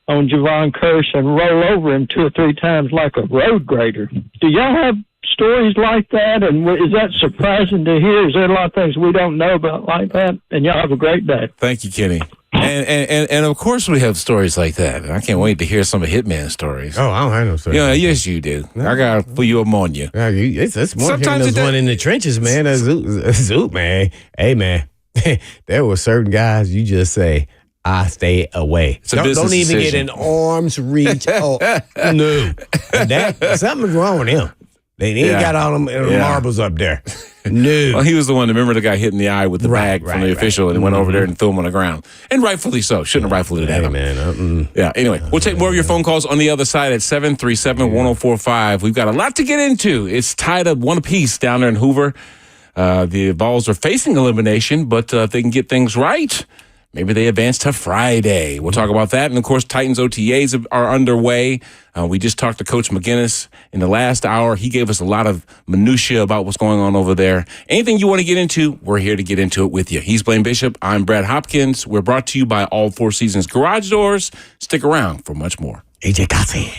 on Javon Curse and roll over him 2 or 3 times like a road grader. Do y'all have stories like that? And is that surprising to hear? Is there a lot of things we don't know about like that? And y'all have a great day. Thank you, Kenny. And of course we have stories like that. I can't wait to hear some of Hitman stories. Oh, I don't have no stories. Yeah, yes, you do. No. I got to put you up on you. Yeah, it's more sometimes him than one in the trenches, man. A Zoot, man. Hey, man. there were certain guys you just say, I stay away. It's a Don't business even decision. get in arm's reach. Oh, no. Something's wrong with him. They ain't got all them marbles up there. No. Well, he was the one. Remember the guy hit in the eye with the bag from the official and went over there and threw him on the ground. And rightfully so. Shouldn't have rifled it at him. Man, Yeah, anyway, we'll take more of your phone calls on the other side at 737-1045. We've got a lot to get into. It's tied up one apiece down there in Hoover. The Vols are facing elimination, but if they can get things right, maybe they advance to Friday. We'll talk about that. And, of course, Titans OTAs are underway. We just talked to Coach McGinness in the last hour. He gave us a lot of minutia about what's going on over there. Anything you want to get into, we're here to get into it with you. He's Blaine Bishop. I'm Brad Hopkins. We're brought to you by All Four Seasons Garage Doors. Stick around for much more. AJ Coffee.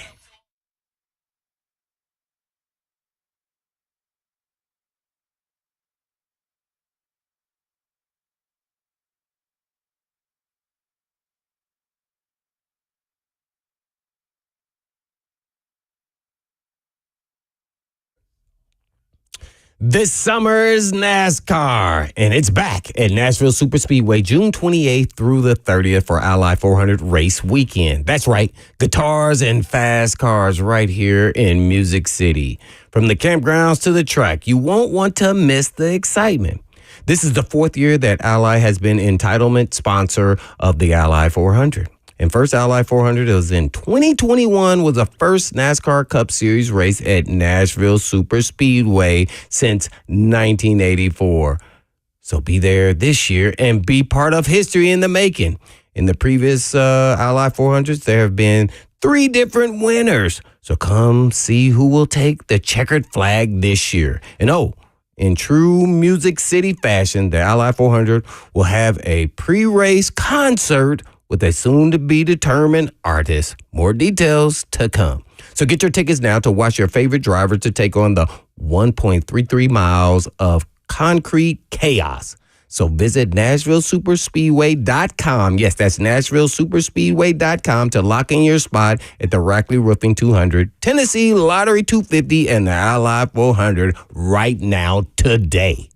This summer's NASCAR, and it's back at Nashville Superspeedway June 28th through the 30th for Ally 400 race weekend. That's right, guitars and fast cars right here in Music City. From the campgrounds to the track, you won't want to miss the excitement. This is the fourth year that Ally has been entitlement sponsor of the Ally 400. And first Ally 400 was in 2021, was the first NASCAR Cup Series race at Nashville Superspeedway since 1984. So be there this year and be part of history in the making. In the previous Ally 400s, there have been 3 different winners. So come see who will take the checkered flag this year. And in true Music City fashion, the Ally 400 will have a pre-race concert with a soon-to-be-determined artist. More details to come. So get your tickets now to watch your favorite driver to take on the 1.33 miles of concrete chaos. So visit NashvilleSuperspeedway.com. Yes, that's NashvilleSuperspeedway.com to lock in your spot at the Rackley Roofing 200, Tennessee Lottery 250, and the Ally 400 right now today.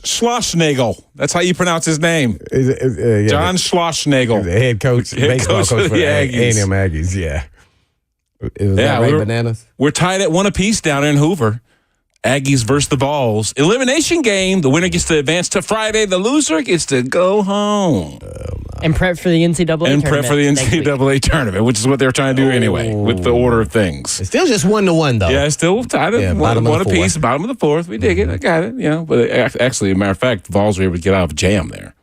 Schlossnagel. That's how you pronounce his name. John Schlossnagel. The head coach, baseball coach for the A&M Aggies. Yeah. Was that right, Bananas? We're tied at 1 apiece down in Hoover. Aggies versus the Vols. Elimination game. The winner gets to advance to Friday. The loser gets to go home. And prep for the NCAA tournament. And prep for the NCAA tournament, which is what they were trying to do anyway, with the order of things. It's still just 1-1, though. Yeah, it's still tied at one apiece, bottom of the fourth. We dig it. I got it. But actually, as a matter of fact, the Vols were able to get out of a jam there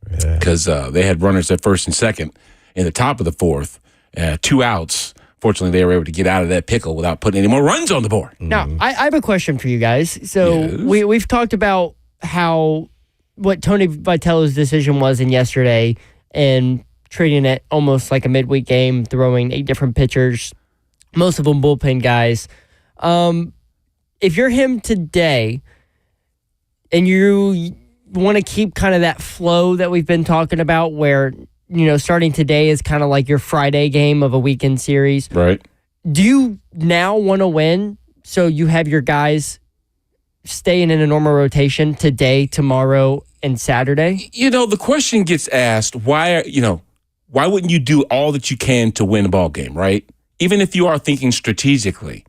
because they had runners at first and second in the top of the fourth, 2 outs. Fortunately, they were able to get out of that pickle without putting any more runs on the board. Now, I have a question for you guys. So we've talked about what Tony Vitello's decision was in yesterday and treating it almost like a midweek game, throwing 8 different pitchers, most of them bullpen guys. If you're him today and you want to keep kind of that flow that we've been talking about where – starting today is kind of like your Friday game of a weekend series. Right. Do you now want to win so you have your guys staying in a normal rotation today, tomorrow, and Saturday? The question gets asked, why wouldn't you do all that you can to win a ball game, right? Even if you are thinking strategically.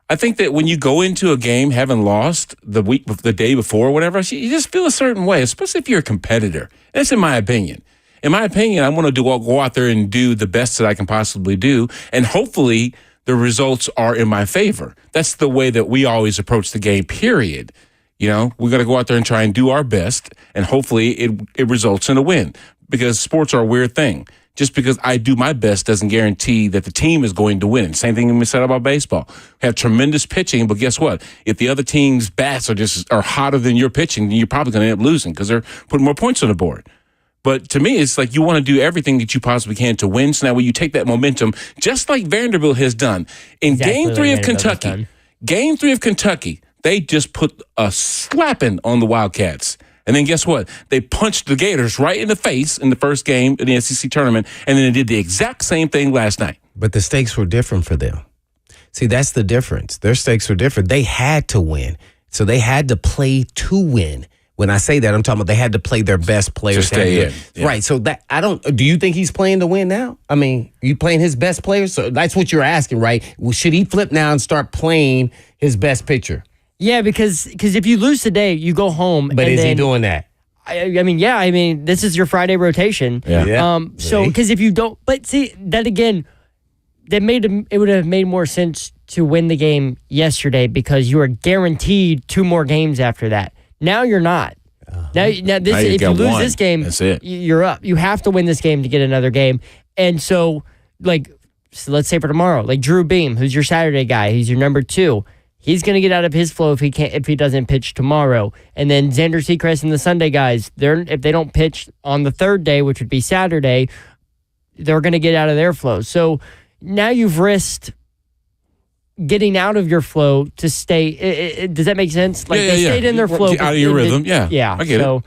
I think that when you go into a game having lost the day before or whatever, you just feel a certain way, especially if you're a competitor. That's in my opinion. In my opinion, I want to go out there and do the best that I can possibly do, and hopefully the results are in my favor. That's the way that we always approach the game, period. We got to go out there and try and do our best, and hopefully it results in a win, because sports are a weird thing. Just because I do my best doesn't guarantee that the team is going to win. Same thing we said about baseball. We have tremendous pitching, but guess what? If the other team's bats are hotter than your pitching, then you're probably going to end up losing because they're putting more points on the board. But to me, it's like you want to do everything that you possibly can to win. So now when you take that momentum, just like Vanderbilt has done in Game 3 of Kentucky, they just put a slapping on the Wildcats. And then guess what? They punched the Gators right in the face in the first game in the SEC tournament, and then they did the exact same thing last night. But the stakes were different for them. See, that's the difference. Their stakes were different. They had to win. So they had to play to win. When I say that, I'm talking about they had to play their best players. To stay in. Yeah. Right. So do you think he's playing to win now? I mean, you playing his best players? So that's what you're asking, right? Well, should he flip now and start playing his best pitcher? Yeah, because if you lose today, you go home. But is he doing that? I mean, this is your Friday rotation. Yeah. So, because if you don't, but see, that again, it would have made more sense to win the game yesterday because you are guaranteed 2 more games after that. Now you're not. Now if you lose this game, that's it. You're up. You have to win this game to get another game. And so let's say for tomorrow, like Drew Beam, who's your Saturday guy, he's your number 2. He's going to get out of his flow if he doesn't pitch tomorrow. And then Xander Seacrest and the Sunday guys, if they don't pitch on the 3rd day, which would be Saturday, they're going to get out of their flow. So now you've risked getting out of your flow to stay. Does that make sense? Like they stayed in their flow. Out of your rhythm, yeah. I get it.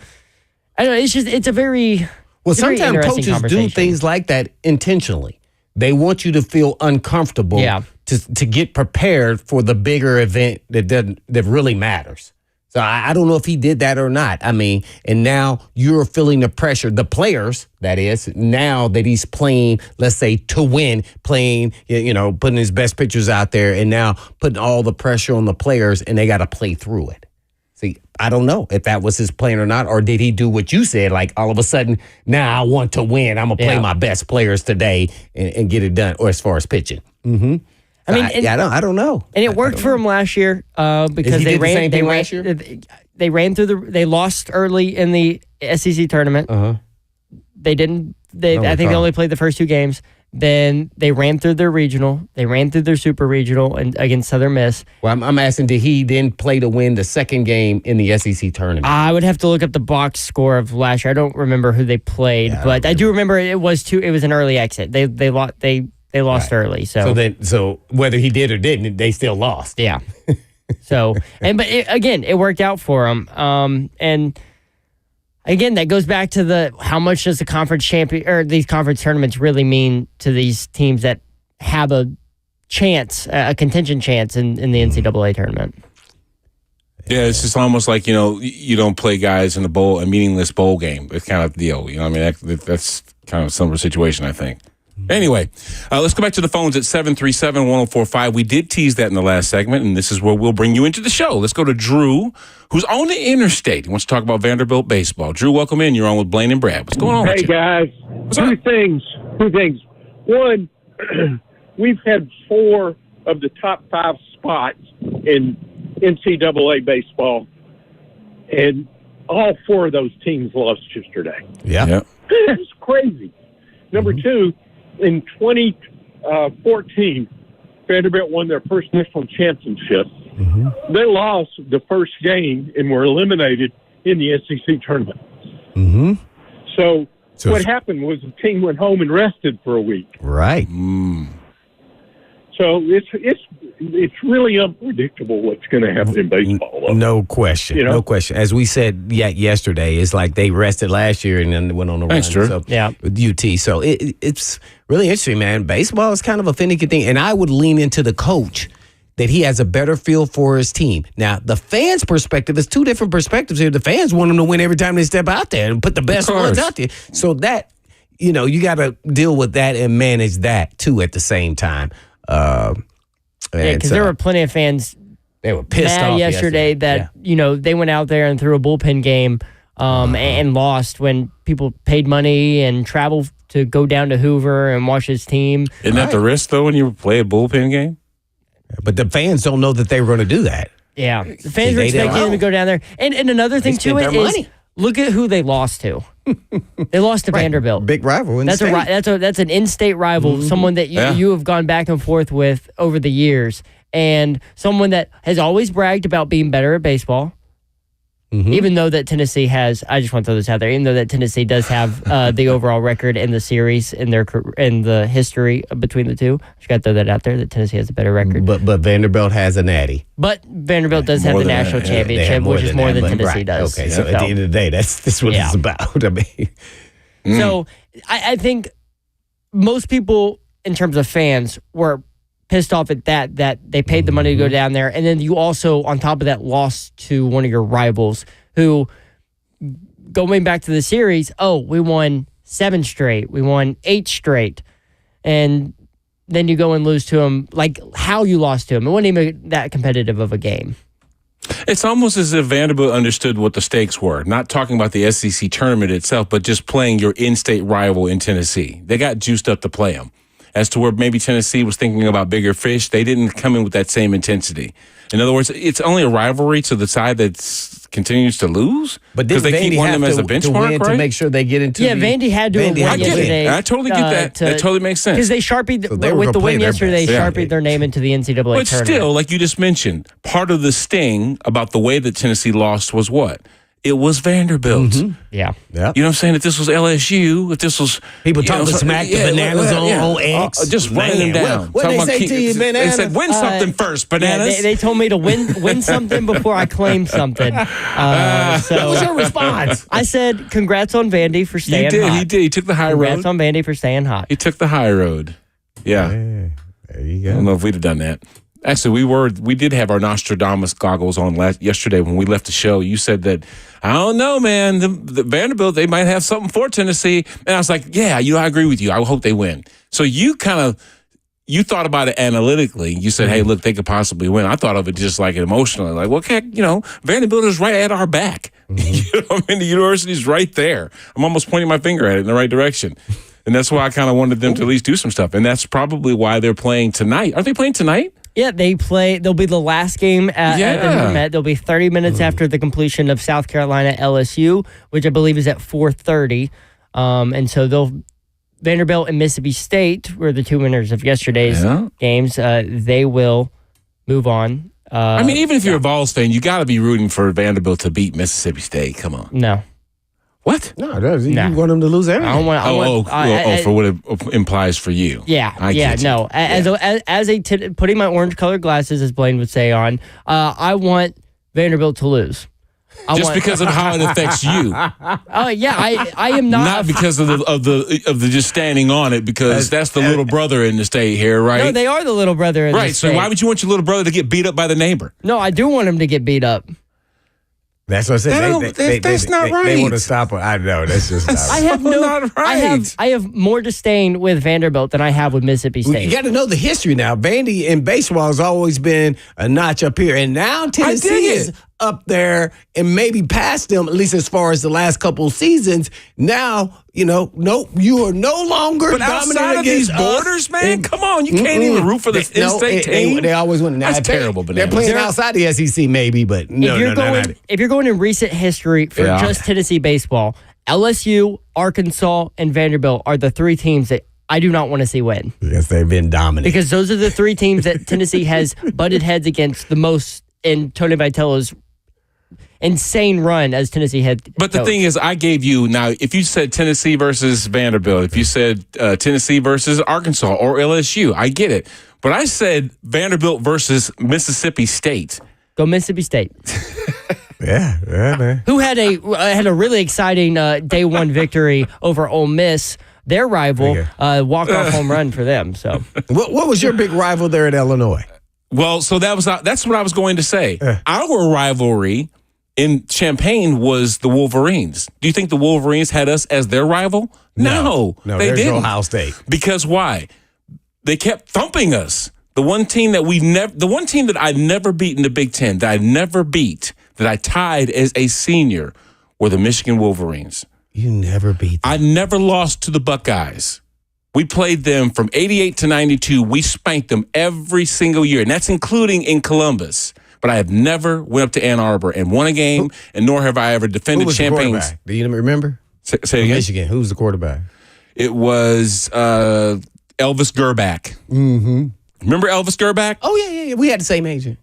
I don't know. It's a very sometimes coaches do things like that intentionally. They want you to feel uncomfortable to get prepared for the bigger event that really matters. So I don't know if he did that or not. I mean, and now you're feeling the pressure, the players, that is, now that he's playing, let's say, to win, putting his best pitchers out there and now putting all the pressure on the players and they got to play through it. See, I don't know if that was his plan or not, or did he do what you said, like all of a sudden, now I want to win. I'm going to play my best players today and get it done, or as far as pitching. Mm-hmm. I mean, I don't know. And it worked for him last year because they lost early in the SEC tournament. They didn't. I think they only played the first 2 games. Then they ran through their regional. They ran through their super regional and against Southern Miss. Well, I'm asking, did he then play to win the 2nd game in the SEC tournament? I would have to look up the box score of last year. I don't remember who they played, but I do remember it was an early exit. They lost early. So whether he did or didn't, they still lost. Yeah. So it worked out for him. And again, that goes back to how much does the conference champion or these conference tournaments really mean to these teams that have a chance, a contention chance in the NCAA tournament. Yeah, it's just almost like, you don't play guys in a meaningless bowl game. It's kind of deal. You know what I mean? That's kind of a similar situation, I think. Anyway, let's go back to the phones at 737-1045. We did tease that in the last segment, and this is where we'll bring you into the show. Let's go to Drew, who's on the interstate. He wants to talk about Vanderbilt baseball. Drew, welcome in. You're on with Blaine and Brad. What's going on with you? Hey, guys. Two things. One, we've had 4 of the top 5 spots in NCAA baseball, and all 4 of those teams lost yesterday. Yeah. It's crazy. Number 2, in 2014, Vanderbilt won their first national championship. They lost the first game and were eliminated in the SEC tournament. So what happened was the team went home and rested for a week. Right. So it's really unpredictable what's going to happen in baseball. No question. No question. As we said yesterday, it's like they rested last year and then went on a run. True. So, with UT. So it's really interesting, man. Baseball is kind of a finicky thing. And I would lean into the coach that he has a better feel for his team. Now, the fans' perspective, there's 2 different perspectives here. The fans want them to win every time they step out there and put the best ones out there. So that, you got to deal with that and manage that, too, at the same time. Because there were plenty of fans they were pissed off yesterday that they went out there and threw a bullpen game and lost when people paid money and traveled to go down to Hoover and watch his team. Isn't that the risk, though, when you play a bullpen game? But the fans don't know that they were going to do that. Yeah. The fans were expecting them to go down there. And another thing to it is, look at who they lost to. They lost to Vanderbilt. Big rival. That's an in-state rival, someone that you have gone back and forth with over the years, and someone that has always bragged about being better at baseball. Even though that Tennessee has, I just want to throw this out there, even though that Tennessee does have the overall record in the series in the history between the two. I just got to throw that out there, that Tennessee has a better record. But Vanderbilt has a natty. But Vanderbilt does have the national championship, which is more than Tennessee does. Okay, so at the end of the day, that's what it's about. I mean, So I think most people, in terms of fans, were pissed off at that they paid the money to go down there, and then you also, on top of that, lost to one of your rivals who, going back to the series, we won 7 straight, we won 8 straight, and then you go and lose to them. Like, how you lost to them, it wasn't even that competitive of a game. It's almost as if Vanderbilt understood what the stakes were, not talking about the SEC tournament itself, but just playing your in-state rival in Tennessee. They got juiced up to play them. As to where maybe Tennessee was thinking about bigger fish, they didn't come in with that same intensity. In other words, it's only a rivalry to the side that continues to lose. But because they keep wanting them as a benchmark, right? To make sure they get into. Vandy had to win yesterday. I totally get that. That totally makes sense. Because they sharpied with the win yesterday. They sharpied their name into the NCAA tournament. But still, like you just mentioned, part of the sting about the way that Tennessee lost was what? It was Vanderbilt. Yeah. You know what I'm saying? If this was LSU, if this was... People talking smack the Bananas on X. Just running them down. What did they say to you, Bananas? They said, win something first, Bananas. They told me to win something before I claim something. So what was your response? I said, congrats on Vandy for staying hot. He did. He took the high road. Congrats on Vandy for staying hot. He took the high road. Yeah. There you go. I don't know if we'd have done that. Actually, we did have our Nostradamus goggles on yesterday when we left the show. You said that, I don't know, man, the Vanderbilt, they might have something for Tennessee. And I was like, yeah, I agree with you. I hope they win. So you thought about it analytically. You said, hey, look, they could possibly win. I thought of it just like emotionally. Like, well, Vanderbilt is right at our back. You know what I mean? The university's right there. I'm almost pointing my finger at it in the right direction. And that's why I kind of wanted them to at least do some stuff. And that's probably why they're playing tonight. Are they playing tonight? Yeah, they'll be the last game at the Met. They'll be 30 minutes after the completion of South Carolina LSU, which I believe is at 4:30. And so Vanderbilt and Mississippi State were the 2 winners of yesterday's games. They will move on. I mean, even if you're a Vols fan, you got to be rooting for Vanderbilt to beat Mississippi State. Come on. No. What? No, you want them to lose everything. For what it implies for you. Yeah, no. Putting my orange colored glasses, as Blaine would say on, I want Vanderbilt to lose. Because of how it affects you. I am not because of the just standing on it, because that's the little brother in the state here, right? No, they are the little brother in the state. Right, so why would you want your little brother to get beat up by the neighbor? No, I do want him to get beat up. That's what I said. That's not right. They want to stop her. I know. That's just not I have not right. I have more disdain with Vanderbilt than I have with Mississippi State. You got to know the history now. Vandy in baseball has always been a notch up here, and now Tennessee is up there and maybe past them, at least as far as the last couple of seasons. Now, you are no longer outside of these borders, man. Come on, you can't even root for the in-state team. They always win. That's terrible. They're playing outside the SEC, maybe, but no. If you're going in recent history for just Tennessee baseball, LSU, Arkansas, and Vanderbilt are the three teams that I do not want to see win. Yes, they've been dominant. Because those are the three teams that Tennessee has butted heads against the most in Tony Vitello's insane run as Tennessee head But the coach. thing is, I gave you, now, if you said Tennessee versus Vanderbilt, if you said Tennessee versus Arkansas or LSU, I get it. But I said Vanderbilt versus Mississippi State. Go Mississippi State. Yeah, man. Who had a really exciting day one victory over Ole Miss, their rival, walk-off home run for them. So, what was your big rival there in Illinois? Well, so that's what I was going to say. Our rivalry in Champaign was the Wolverines. Do you think the Wolverines had us as their rival? No, they didn't. Ohio State. Because why? They kept thumping us. The one team that I never beat in the Big Ten, that I tied as a senior, were the Michigan Wolverines. You never beat them. I never lost to the Buckeyes. We played them from 88 to 92. We spanked them every single year, and that's including in Columbus. But I have never went up to Ann Arbor and won a game, and nor have I ever defended Champagne's. Do you remember? Say again? Michigan. Who's the quarterback? It was Elvis Gerback. Mm-hmm. Remember Elvis Gerback? Oh, yeah. We had the same agent.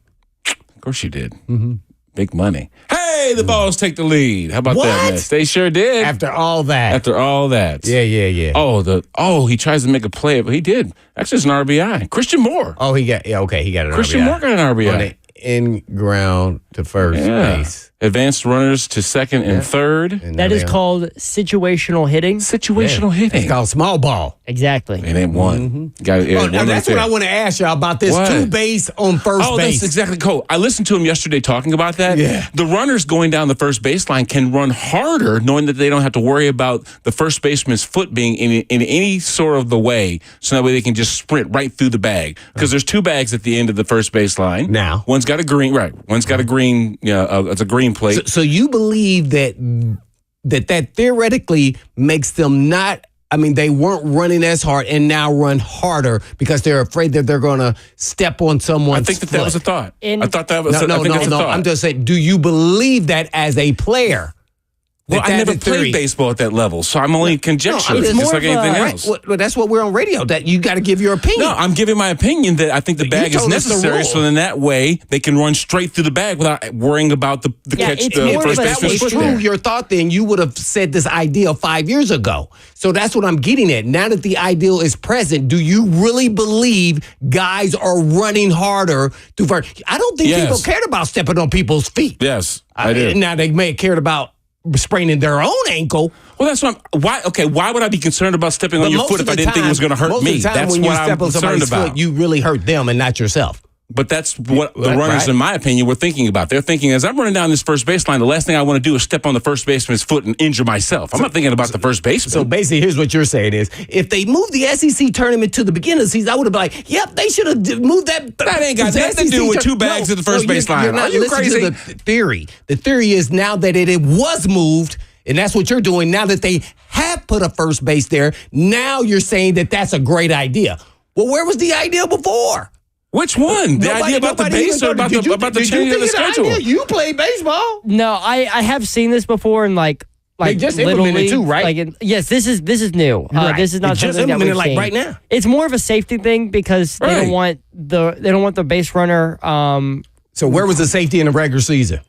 Of course you did. Mm-hmm. Big money. Hey, the Vols take the lead. How about that, man? They sure did. After all that. Yeah. He tries to make a play, but he did. Actually, it's an RBI. Christian Moore. Oh, he got an RBI. Christian Moore got an RBI. On the in ground to first base. Advanced runners to second and third. And that is called situational hitting. Hitting. It's called small ball. Exactly. It ain't one. Mm-hmm. That's what I want to ask y'all about this two base on first base. That's exactly cool. I listened to him yesterday talking about that. Yeah. The runners going down the first baseline can run harder knowing that they don't have to worry about the first baseman's foot being in any sort of the way, so that way they can just sprint right through the bag. Because there's two bags at the end of the first baseline. Now. One's got a green, right. One's got a green, it's a green plate. So you believe that theoretically makes them not, they weren't running as hard and now run harder because they're afraid that they're going to step on someone's foot. I think that was a thought. I thought that was No. I'm just saying, do you believe that as a player? Well, I never played baseball at that level, so I'm only conjecturing. It's just like anything else. Well, that's what we're on radio, that you got to give your opinion. No, I'm giving my opinion that I think the bag is necessary, so then that way they can run straight through the bag without worrying about the catch. If that was true, your thought, then you would have said this ideal 5 years ago. So that's what I'm getting at. Now that the ideal is present, do you really believe guys are running harder through first? I don't think people cared about stepping on people's feet. Yes, I do. Now they may have cared about spraining their own ankle. Well, that's what why would I be concerned about stepping on your foot if I didn't think it was going to hurt me? That's what I'm concerned about. You really hurt them and not yourself. But that's what the runners, in my opinion, were thinking about. They're thinking, as I'm running down this first baseline, the last thing I want to do is step on the first baseman's foot and injure myself. I'm not thinking about the first baseman. So basically, here's what you're saying is, if they moved the SEC tournament to the beginning of the season, I would have been like, yep, they should have moved that. That ain't got nothing to do with two bags at the first baseline. Are you crazy? To the theory. The theory is now that it was moved, and that's what you're doing, now that they have put a first base there, now you're saying that that's a great idea. Well, where was the idea before? Which one? The idea about the base or about the change of the schedule? You play baseball. No, I have seen this before in like they just Little implemented League, too, right? Yes, this is new. Right. This is not just something that we've like seen. right now. It's more of a safety thing because they don't want the base runner. So where was the safety in the regular season?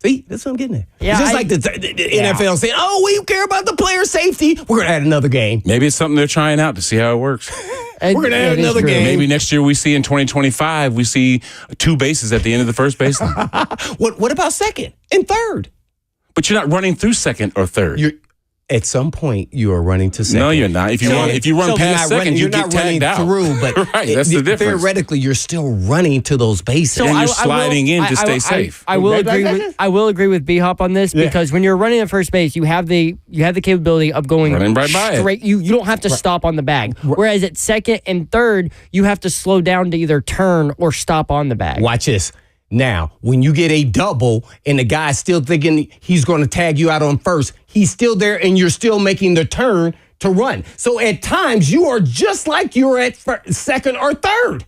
See, that's what I'm getting at. Yeah, it's just like the NFL saying, "Oh, we care about the player safety. We're going to add another game." Maybe it's something they're trying out to see how it works. We're going to add another game. Maybe next year we see in 2025 we see two bases at the end of the first baseline. What about second and third? But you're not running through second or third. At some point, you are running to second. No, you're not. If you run past second, you get tagged out. Through, but right, that's the difference. Theoretically, you're still running to those bases. So and you're sliding in to stay safe. I will agree with B-Hop on this because when you're running at first base, you have the capability of going running right by straight. You don't have to stop on the bag. Whereas at second and third, you have to slow down to either turn or stop on the bag. Watch this. Now, when you get a double and the guy's still thinking he's going to tag you out on first, he's still there and you're still making the turn to run. So at times, you are just like you're at second or third.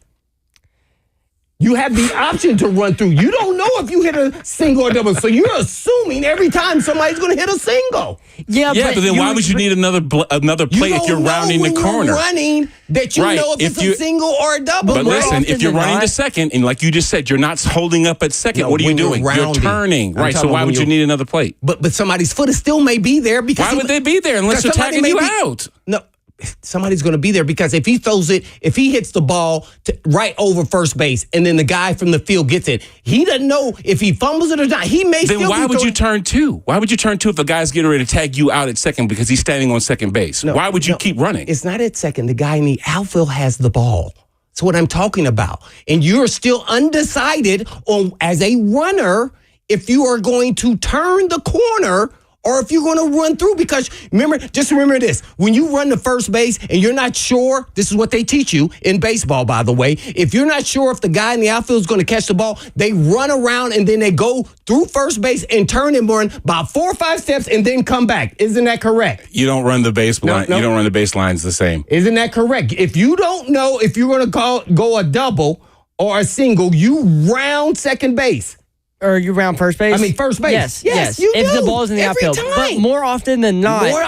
You have the option to run through. You don't know if you hit a single or double. So you're assuming every time somebody's going to hit a single. Yeah, but then why would you need another play if you're rounding the corner? You're running that you know if it's a single or a double. But listen, if you're running to second, and like you just said, you're not holding up at second. No, what are you doing? You're turning. Right. So why would you need another plate? But somebody's foot still may be there because why would they be there unless they're tagging you out? No. Somebody's going to be there because if he hits the ball right over first base and then the guy from the field gets it, he doesn't know if he fumbles it or not. He may then why would you turn two? Why would you turn two if a guy's getting ready to tag you out at second because he's standing on second base? No, why would you keep running? It's not at second. The guy in the outfield has the ball. That's what I'm talking about. And you're still undecided on, as a runner, if you are going to turn the corner or if you're going to run through, because just remember this. When you run to first base and you're not sure, this is what they teach you in baseball, by the way. If you're not sure if the guy in the outfield is going to catch the ball, they run around and then they go through first base and turn and run about 4 or 5 steps and then come back. Isn't that correct? You don't run the baseline. No. You don't run the baselines the same. Isn't that correct? If you don't know if you're going to go a double or a single, you round second base. Or you round first base? I mean, first base. Yes. You if do. the ball's in the Every outfield. time. But more often than not. More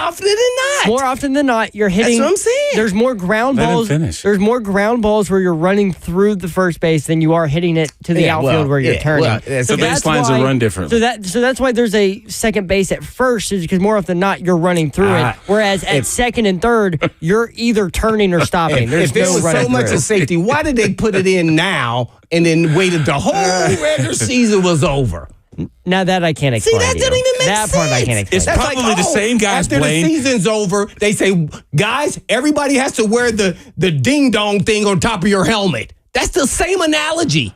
often than not, you're hitting. That's what I'm saying. There's more ground balls. There's more ground balls where you're running through the first base than you are hitting it to the outfield where you're turning. Well, the baselines are run differently. So that's why there's a second base at first, is because more often than not, you're running through it. Whereas at second and third, you're either turning or stopping. If there was so much of safety, why did they put it in now and then waited the whole regular season was over? Now that I can't explain. See, that doesn't even make sense. That part I can't explain. It's probably the same guys, after Blaine. the season's over, they say, guys, everybody has to wear the ding-dong thing on top of your helmet. That's the same analogy.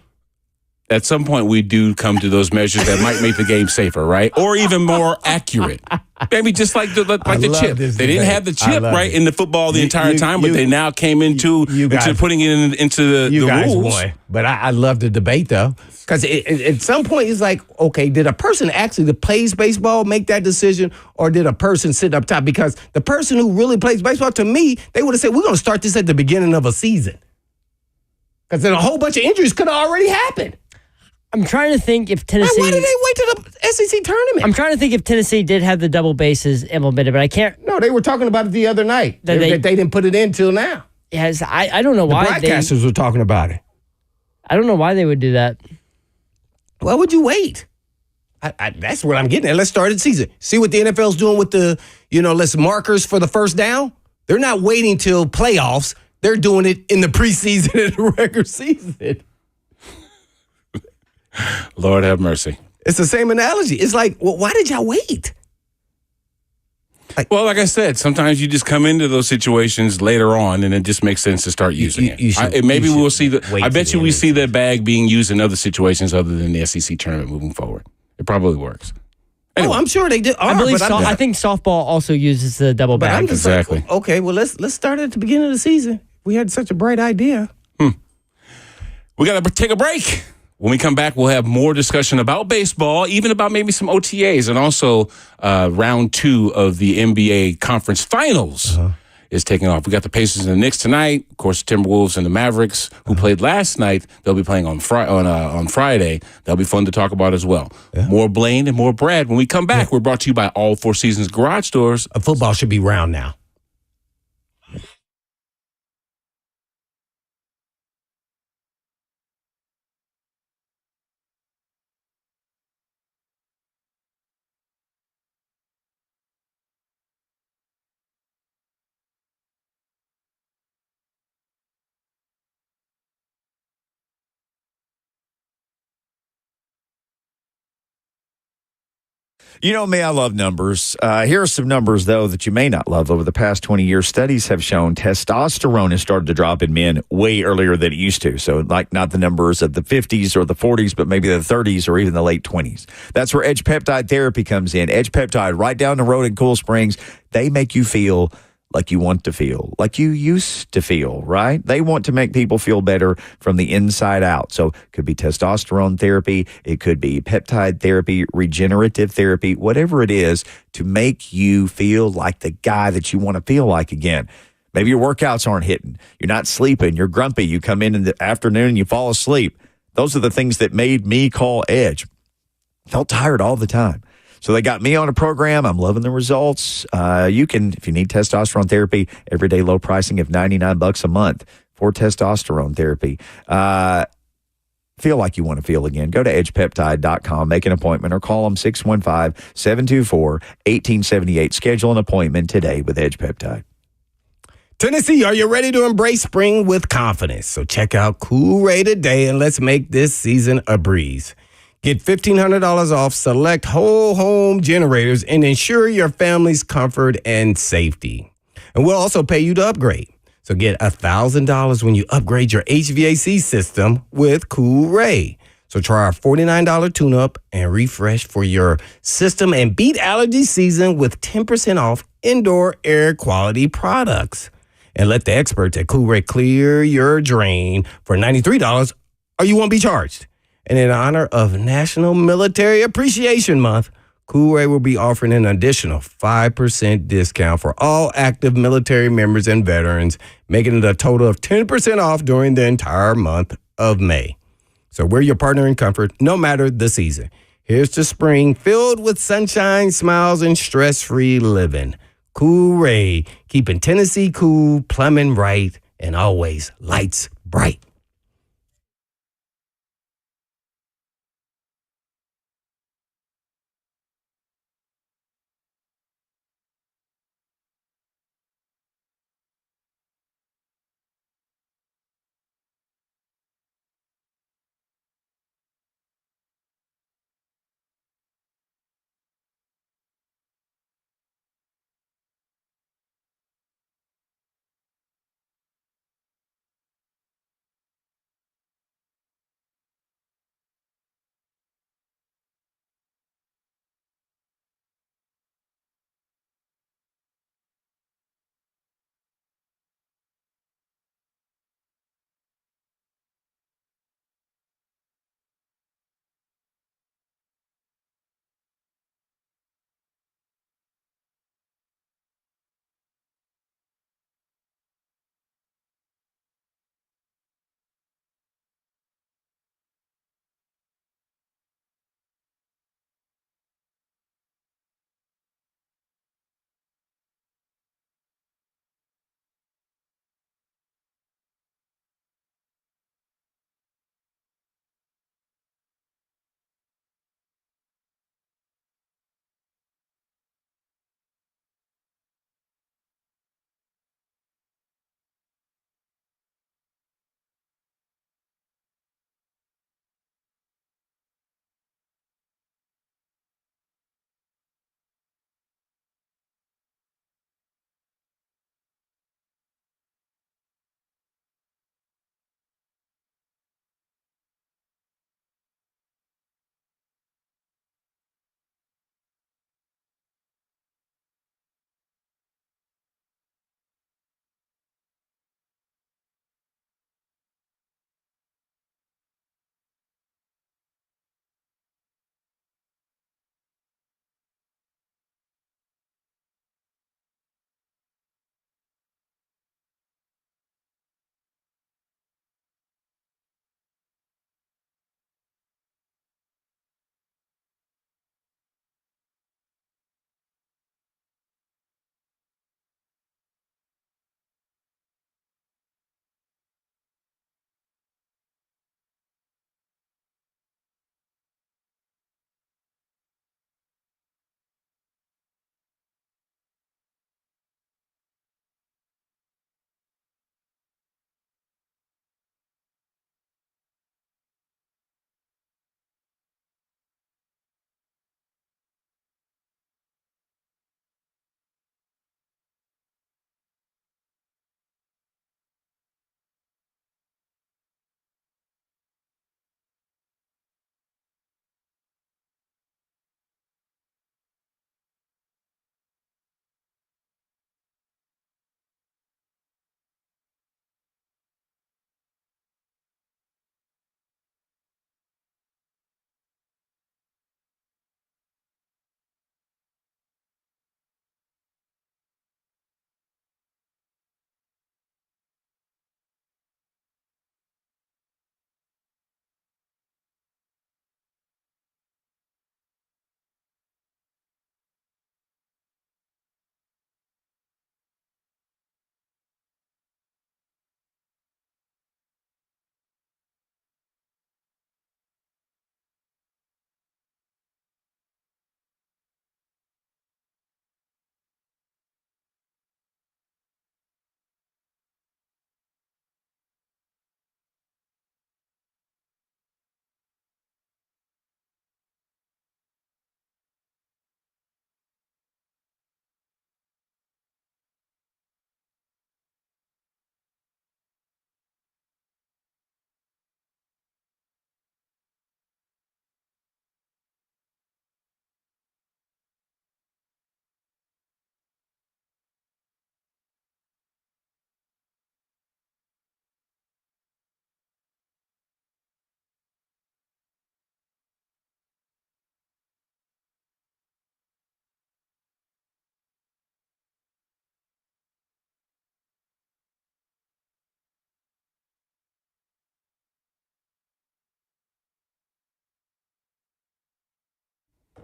At some point, we do come to those measures that might make the game safer, right? Or even more accurate. Maybe just like the chip. They didn't have the chip right in the football the entire time, but they now came into putting it into the rules. Boy. But I love the debate, though. Because at some point, it's like, okay, did a person actually that plays baseball make that decision, or did a person sit up top? Because the person who really plays baseball, to me, they would have said, we're going to start this at the beginning of a season. Because then a whole bunch of injuries could have already happened. I'm trying to think if Tennessee. Why did they wait to the SEC tournament? I'm trying to think if Tennessee did have the double bases implemented, but I can't. No, they were talking about it the other night. That they didn't put it in till now. Yes, I don't know why. The broadcasters were talking about it. I don't know why they would do that. Why would you wait? That's what I'm getting at. Let's start the season. See what the NFL's doing with the, let's markers for the first down. They're not waiting till playoffs. They're doing it in the preseason and the regular season. Lord have mercy. It's the same analogy. It's like, well, why did y'all wait? Well, like I said, sometimes you just come into those situations later on, and it just makes sense to start using it. Maybe we'll see I bet you we see that bag being used in other situations other than the SEC tournament moving forward. It probably works. Anyway. Oh, I'm sure they do. I think softball also uses the double bag. Exactly. Like, okay, well, let's start at the beginning of the season. We had such a bright idea. We got to take a break. When we come back, we'll have more discussion about baseball, even about maybe some OTAs, and also round 2 of the NBA Conference Finals is taking off. We got the Pacers and the Knicks tonight. Of course, the Timberwolves and the Mavericks, who played last night, they'll be playing on Friday. That'll be fun to talk about as well. Yeah. More Blaine and more Brad. When we come back, we're brought to you by All Four Seasons Garage Doors. Football should be round now. You know me, I love numbers. Here are some numbers, though, that you may not love. Over the past 20 years, studies have shown testosterone has started to drop in men way earlier than it used to. So, like, not the numbers of the 50s or the 40s, but maybe the 30s or even the late 20s. That's where Edge Peptide Therapy comes in. Edge Peptide, right down the road in Cool Springs, they make you feel like you want to feel, like you used to feel, right? They want to make people feel better from the inside out. So it could be testosterone therapy, it could be peptide therapy, regenerative therapy, whatever it is to make you feel like the guy that you want to feel like again. Maybe your workouts aren't hitting. You're not sleeping. You're grumpy. You come in the afternoon and you fall asleep. Those are the things that made me call Edge. Felt tired all the time. So they got me on a program. I'm loving the results. You can, if you need testosterone therapy, everyday low pricing of $99 a month for testosterone therapy. Feel like you want to feel again. Go to edgepeptide.com, make an appointment, or call them 615-724-1878. Schedule an appointment today with Edge Peptide. Tennessee, are you ready to embrace spring with confidence? So check out Cool Ray today and let's make this season a breeze. Get $1,500 off select whole home generators and ensure your family's comfort and safety. And we'll also pay you to upgrade. So get $1,000 when you upgrade your HVAC system with Cool Ray. So try our $49 tune-up and refresh for your system and beat allergy season with 10% off indoor air quality products. And let the experts at Cool Ray clear your drain for $93 or you won't be charged. And in honor of National Military Appreciation Month, Cool Ray will be offering an additional 5% discount for all active military members and veterans, making it a total of 10% off during the entire month of May. So we're your partner in comfort, no matter the season. Here's to spring filled with sunshine, smiles, and stress-free living. Cool Ray, keeping Tennessee cool, plumbing right, and always lights bright.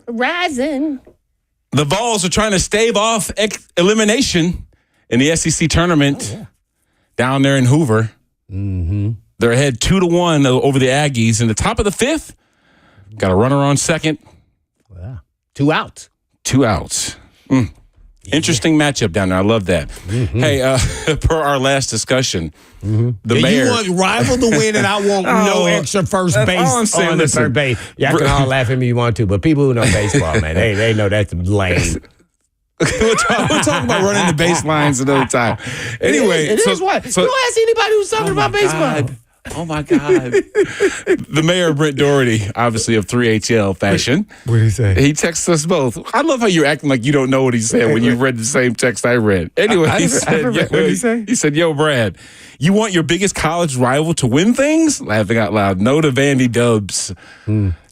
Rising. The Vols are trying to stave off elimination in the SEC tournament down there in Hoover. Mm-hmm. They're ahead 2-1 over the Aggies. In the top of the fifth, got a runner on second. Wow. 2 outs. 2 outs. Interesting matchup down there. I love that. Mm-hmm. Hey, per our last discussion, the mayor. You want rival to win, and I want no extra first base on the third base. Y'all can all laugh at me if you want to, but people who know baseball, man, they know that's lame. we'll talk about running the baselines another time. Anyway, it is what? You don't ask anybody who's talking about baseball. Oh, my God. The mayor, Brent Doherty, obviously of 3HL fashion. What did he say? He texts us both. I love how you're acting like you don't know what he said when you read the same text I read. Anyway, he said, what did he say? He said, yo, Brad, you want your biggest college rival to win things? Laughing out loud. No to Vandy Dubs.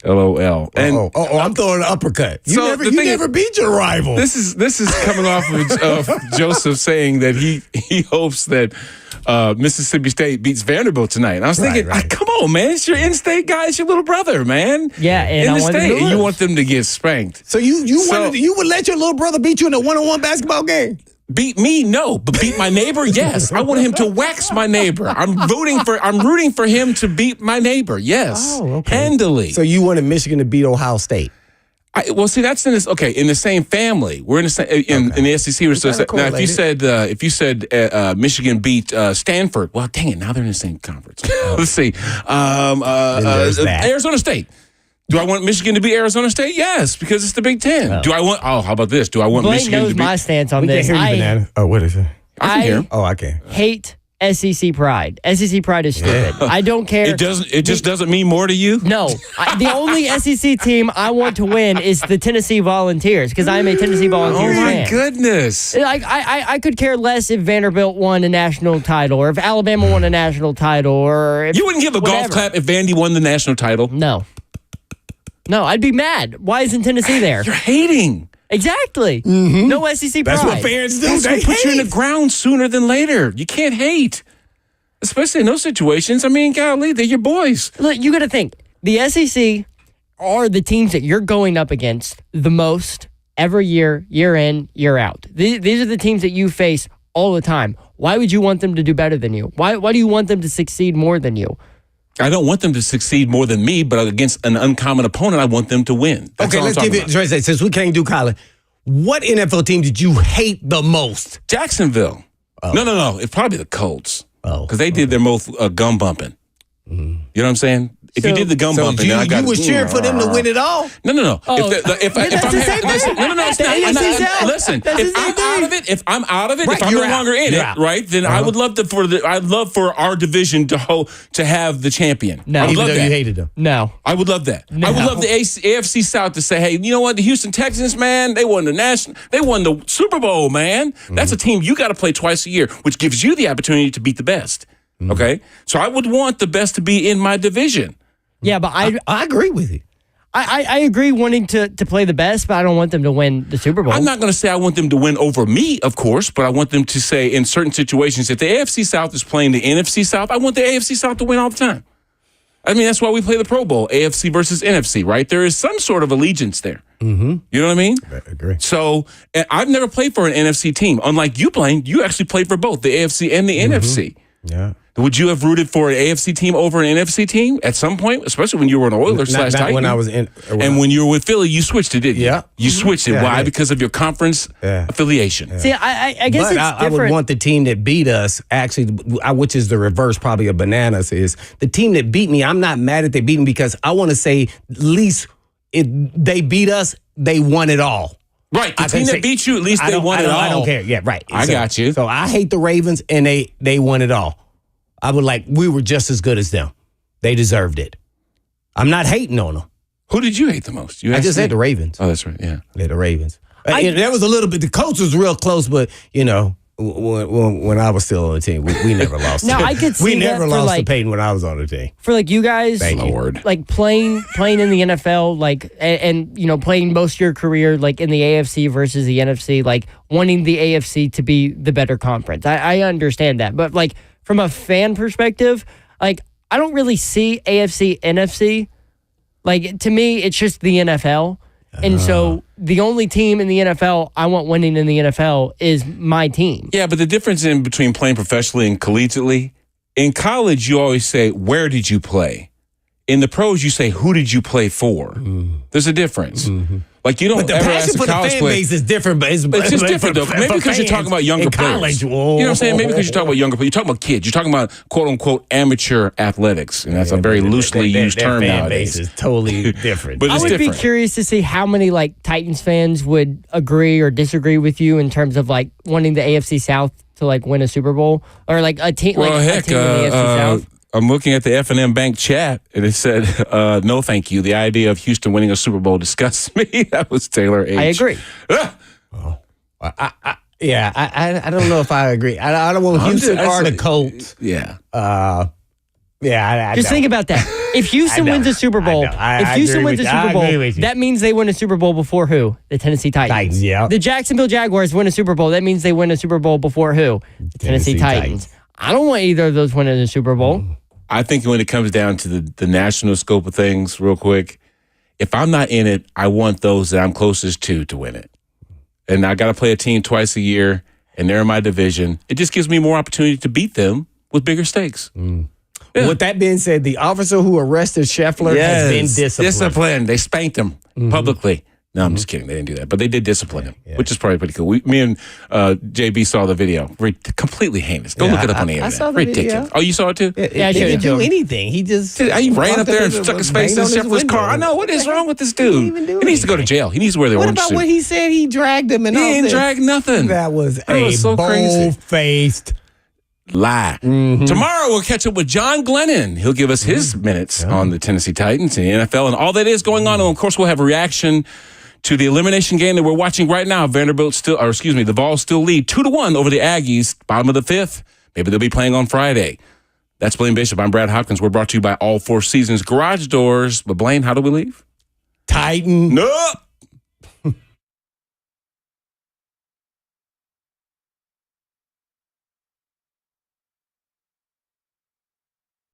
LOL. And I'm throwing an uppercut. You never beat your rival. This is coming off of Joseph saying that he hopes that Mississippi State beats Vanderbilt tonight. And I was thinking, come on, man. It's your in-state guy. It's your little brother, man. Yeah, and in I the want state. them to You lose. want them to get spanked. So you would let your little brother beat you in a one-on-one basketball game? Beat me, no, but beat my neighbor, yes. I want him to wax my neighbor. I'm rooting for him to beat my neighbor, yes, handily. So you wanted Michigan to beat Ohio State? Well, see, that's in the same family. We're in the same in the SEC. We're so now, if you said Michigan beat Stanford, well, dang it, now they're in the same conference. Let's see, Arizona State. Do I want Michigan to beat Arizona State? Yes, because it's the Big Ten. Oh. Do I want? Oh, how about this? Do I want Blaine Michigan knows to beat? my stance on We this. can't hear you, Banana. Oh, what is it? I can hear him. Oh, I can. Hate SEC pride. SEC pride is stupid. I don't care. It just doesn't mean more to you. No, the only SEC team I want to win is the Tennessee Volunteers because I'm a Tennessee Volunteers Oh my fan. goodness! Like I could care less if Vanderbilt won a national title or if Alabama won a national title or if You wouldn't give a golf clap if Vandy won the national title. No, I'd be mad. Why isn't Tennessee there? You're hating. Exactly. No SEC pride. That's what fans do. That's They what puts you in the hate. ground sooner than later. You can't hate, especially in those situations. I mean, golly, they're your boys. Look, you got to think. The SEC are the teams that you're going up against the most every year, year in, year out. These are the teams that you face all the time. Why would you want them to do better than you? Why do you want them to succeed more than you? I don't want them to succeed more than me, but against an uncommon opponent, I want them to win. That's Okay, all I'm let's give talking it. about. Since we can't do college, what NFL team did you hate the most? Jacksonville. No. It's probably the Colts. Oh, Because they did their most gum bumping. You know what I'm saying? If you did the gum bumping, then I got you was cheering for them to win it all? No. Oh, If I'm that's the same listen, thing. no, it's The not. AFC South. Listen, That's the if same I'm thing. out of it, if Right, I'm no you're out. longer in You're it, out. right? Then I would love I'd love for our division to have the champion. No. I would Even love though that. you hated them. No. I would love that. I would love the AFC South to say, hey, you know what? The Houston Texans, man, they won the Super Bowl, man. That's a team you got to play twice a year, which gives you the opportunity to beat the best. Okay? So I would want the best to be in my division. Yeah, but I agree with you. I agree wanting to play the best, but I don't want them to win the Super Bowl. I'm not going to say I want them to win over me, of course, but I want them to say in certain situations, if the AFC South is playing the NFC South, I want the AFC South to win all the time. I mean, that's why we play the Pro Bowl, AFC versus NFC, right? There is some sort of allegiance there. Mm-hmm. You know what I mean? I agree. So I've never played for an NFC team. Unlike you, Blaine, you actually played for both, the AFC and the NFC. Yeah. Would you have rooted for an AFC team over an NFC team at some point, especially when you were an Oilers Not Titan? when I was in. And when you were with Philly, you switched it, didn't you? Yeah. You switched it. Yeah, I Why? did. Because of your conference affiliation. See, I guess But it's I different. would want the team that beat us, actually, which is the reverse probably of Bananas, is the team that beat me. I'm not mad that they beat me because I want to say at least they beat us, they won it all. Right. The I team can that say- beat you, at least I they don't- won I it don't- all. I don't care. Yeah, right. I got you. So I hate the Ravens, and they won it all. I would we were just as good as them. They deserved it. I'm not hating on them. Who did you hate the most? I just said the Ravens. Oh, that's right. Yeah. Yeah, the Ravens. And that was a little bit. The coach was real close, but when I was still on the team, we never lost. Now, I could see we that never for, lost like- to Peyton when I was on the team. For you guys, Thank you. Lord. playing in the NFL, and playing most of your career in the AFC versus the NFC, wanting the AFC to be the better conference. I understand that, but from a fan perspective, I don't really see AFC NFC. To me, it's just the NFL. And so the only team in the NFL I want winning in the NFL is my team. Yeah, but the difference in between playing professionally and collegiately, in college, you always say, where did you play? In the pros, you say, who did you play for? There's a difference. Like, you don't But the ever passion ask for a the college fan player. base is different, but it's Just different, though. Maybe because you're talking about younger players. College, you know what I'm saying? Maybe because you're talking about younger players. You're talking about kids. You're talking about, quote-unquote, amateur athletics. And that's a very loosely used term fan nowadays. base is totally different. But I it's would different. be curious to see how many like Titans fans would agree or disagree with you in terms of like wanting the AFC South to like win a Super Bowl or like a team. Well, like heck, a team in the AFC South. I'm looking at the F&M Bank chat, and it said, no, thank you. The idea of Houston winning a Super Bowl disgusts me. That was Taylor H. I agree. I don't know if I agree. I don't want Houston or the Colts. Yeah. Just think about that. If Houston wins a Super Bowl, if Houston wins a Super Bowl, that means they win a Super Bowl before who? The Tennessee Titans. Yeah. The Jacksonville Jaguars win a Super Bowl. That means they win a Super Bowl before who? The Tennessee Titans. I don't want either of those winning a Super Bowl. I think when it comes down to the national scope of things, real quick, if I'm not in it, I want those that I'm closest to win it. And I got to play a team twice a year, and they're in my division. It just gives me more opportunity to beat them with bigger stakes. Yeah. With that being said, the officer who arrested Scheffler has been disciplined. They spanked him publicly. No, I'm just kidding. They didn't do that. But they did discipline him, which is probably pretty cool. Me and JB saw the video. Completely heinous. Go look it up on the internet. I saw the Ridiculous. video. Oh, you saw it too? Yeah, I he didn't do showed it. anything. He just He ran up there and stuck his face in banged on Scheffler's car. I know. What is wrong with this dude? even do He needs to go to jail. He needs to wear the What orange about suit. what he said? He dragged him and He all ain't this. dragged nothing. That was so crazy. bold-faced Lie. Tomorrow we'll catch up with John Glennon. He'll give us his minutes on the Tennessee Titans and the NFL and all that is going on. And of course, we'll have a reaction to the elimination game that we're watching right now. The Vols still lead 2-1 over the Aggies, bottom of the fifth. Maybe they'll be playing on Friday. That's Blaine Bishop. I'm Brad Hopkins. We're brought to you by All Four Seasons Garage Doors. But Blaine, how do we leave? Titan. Nope.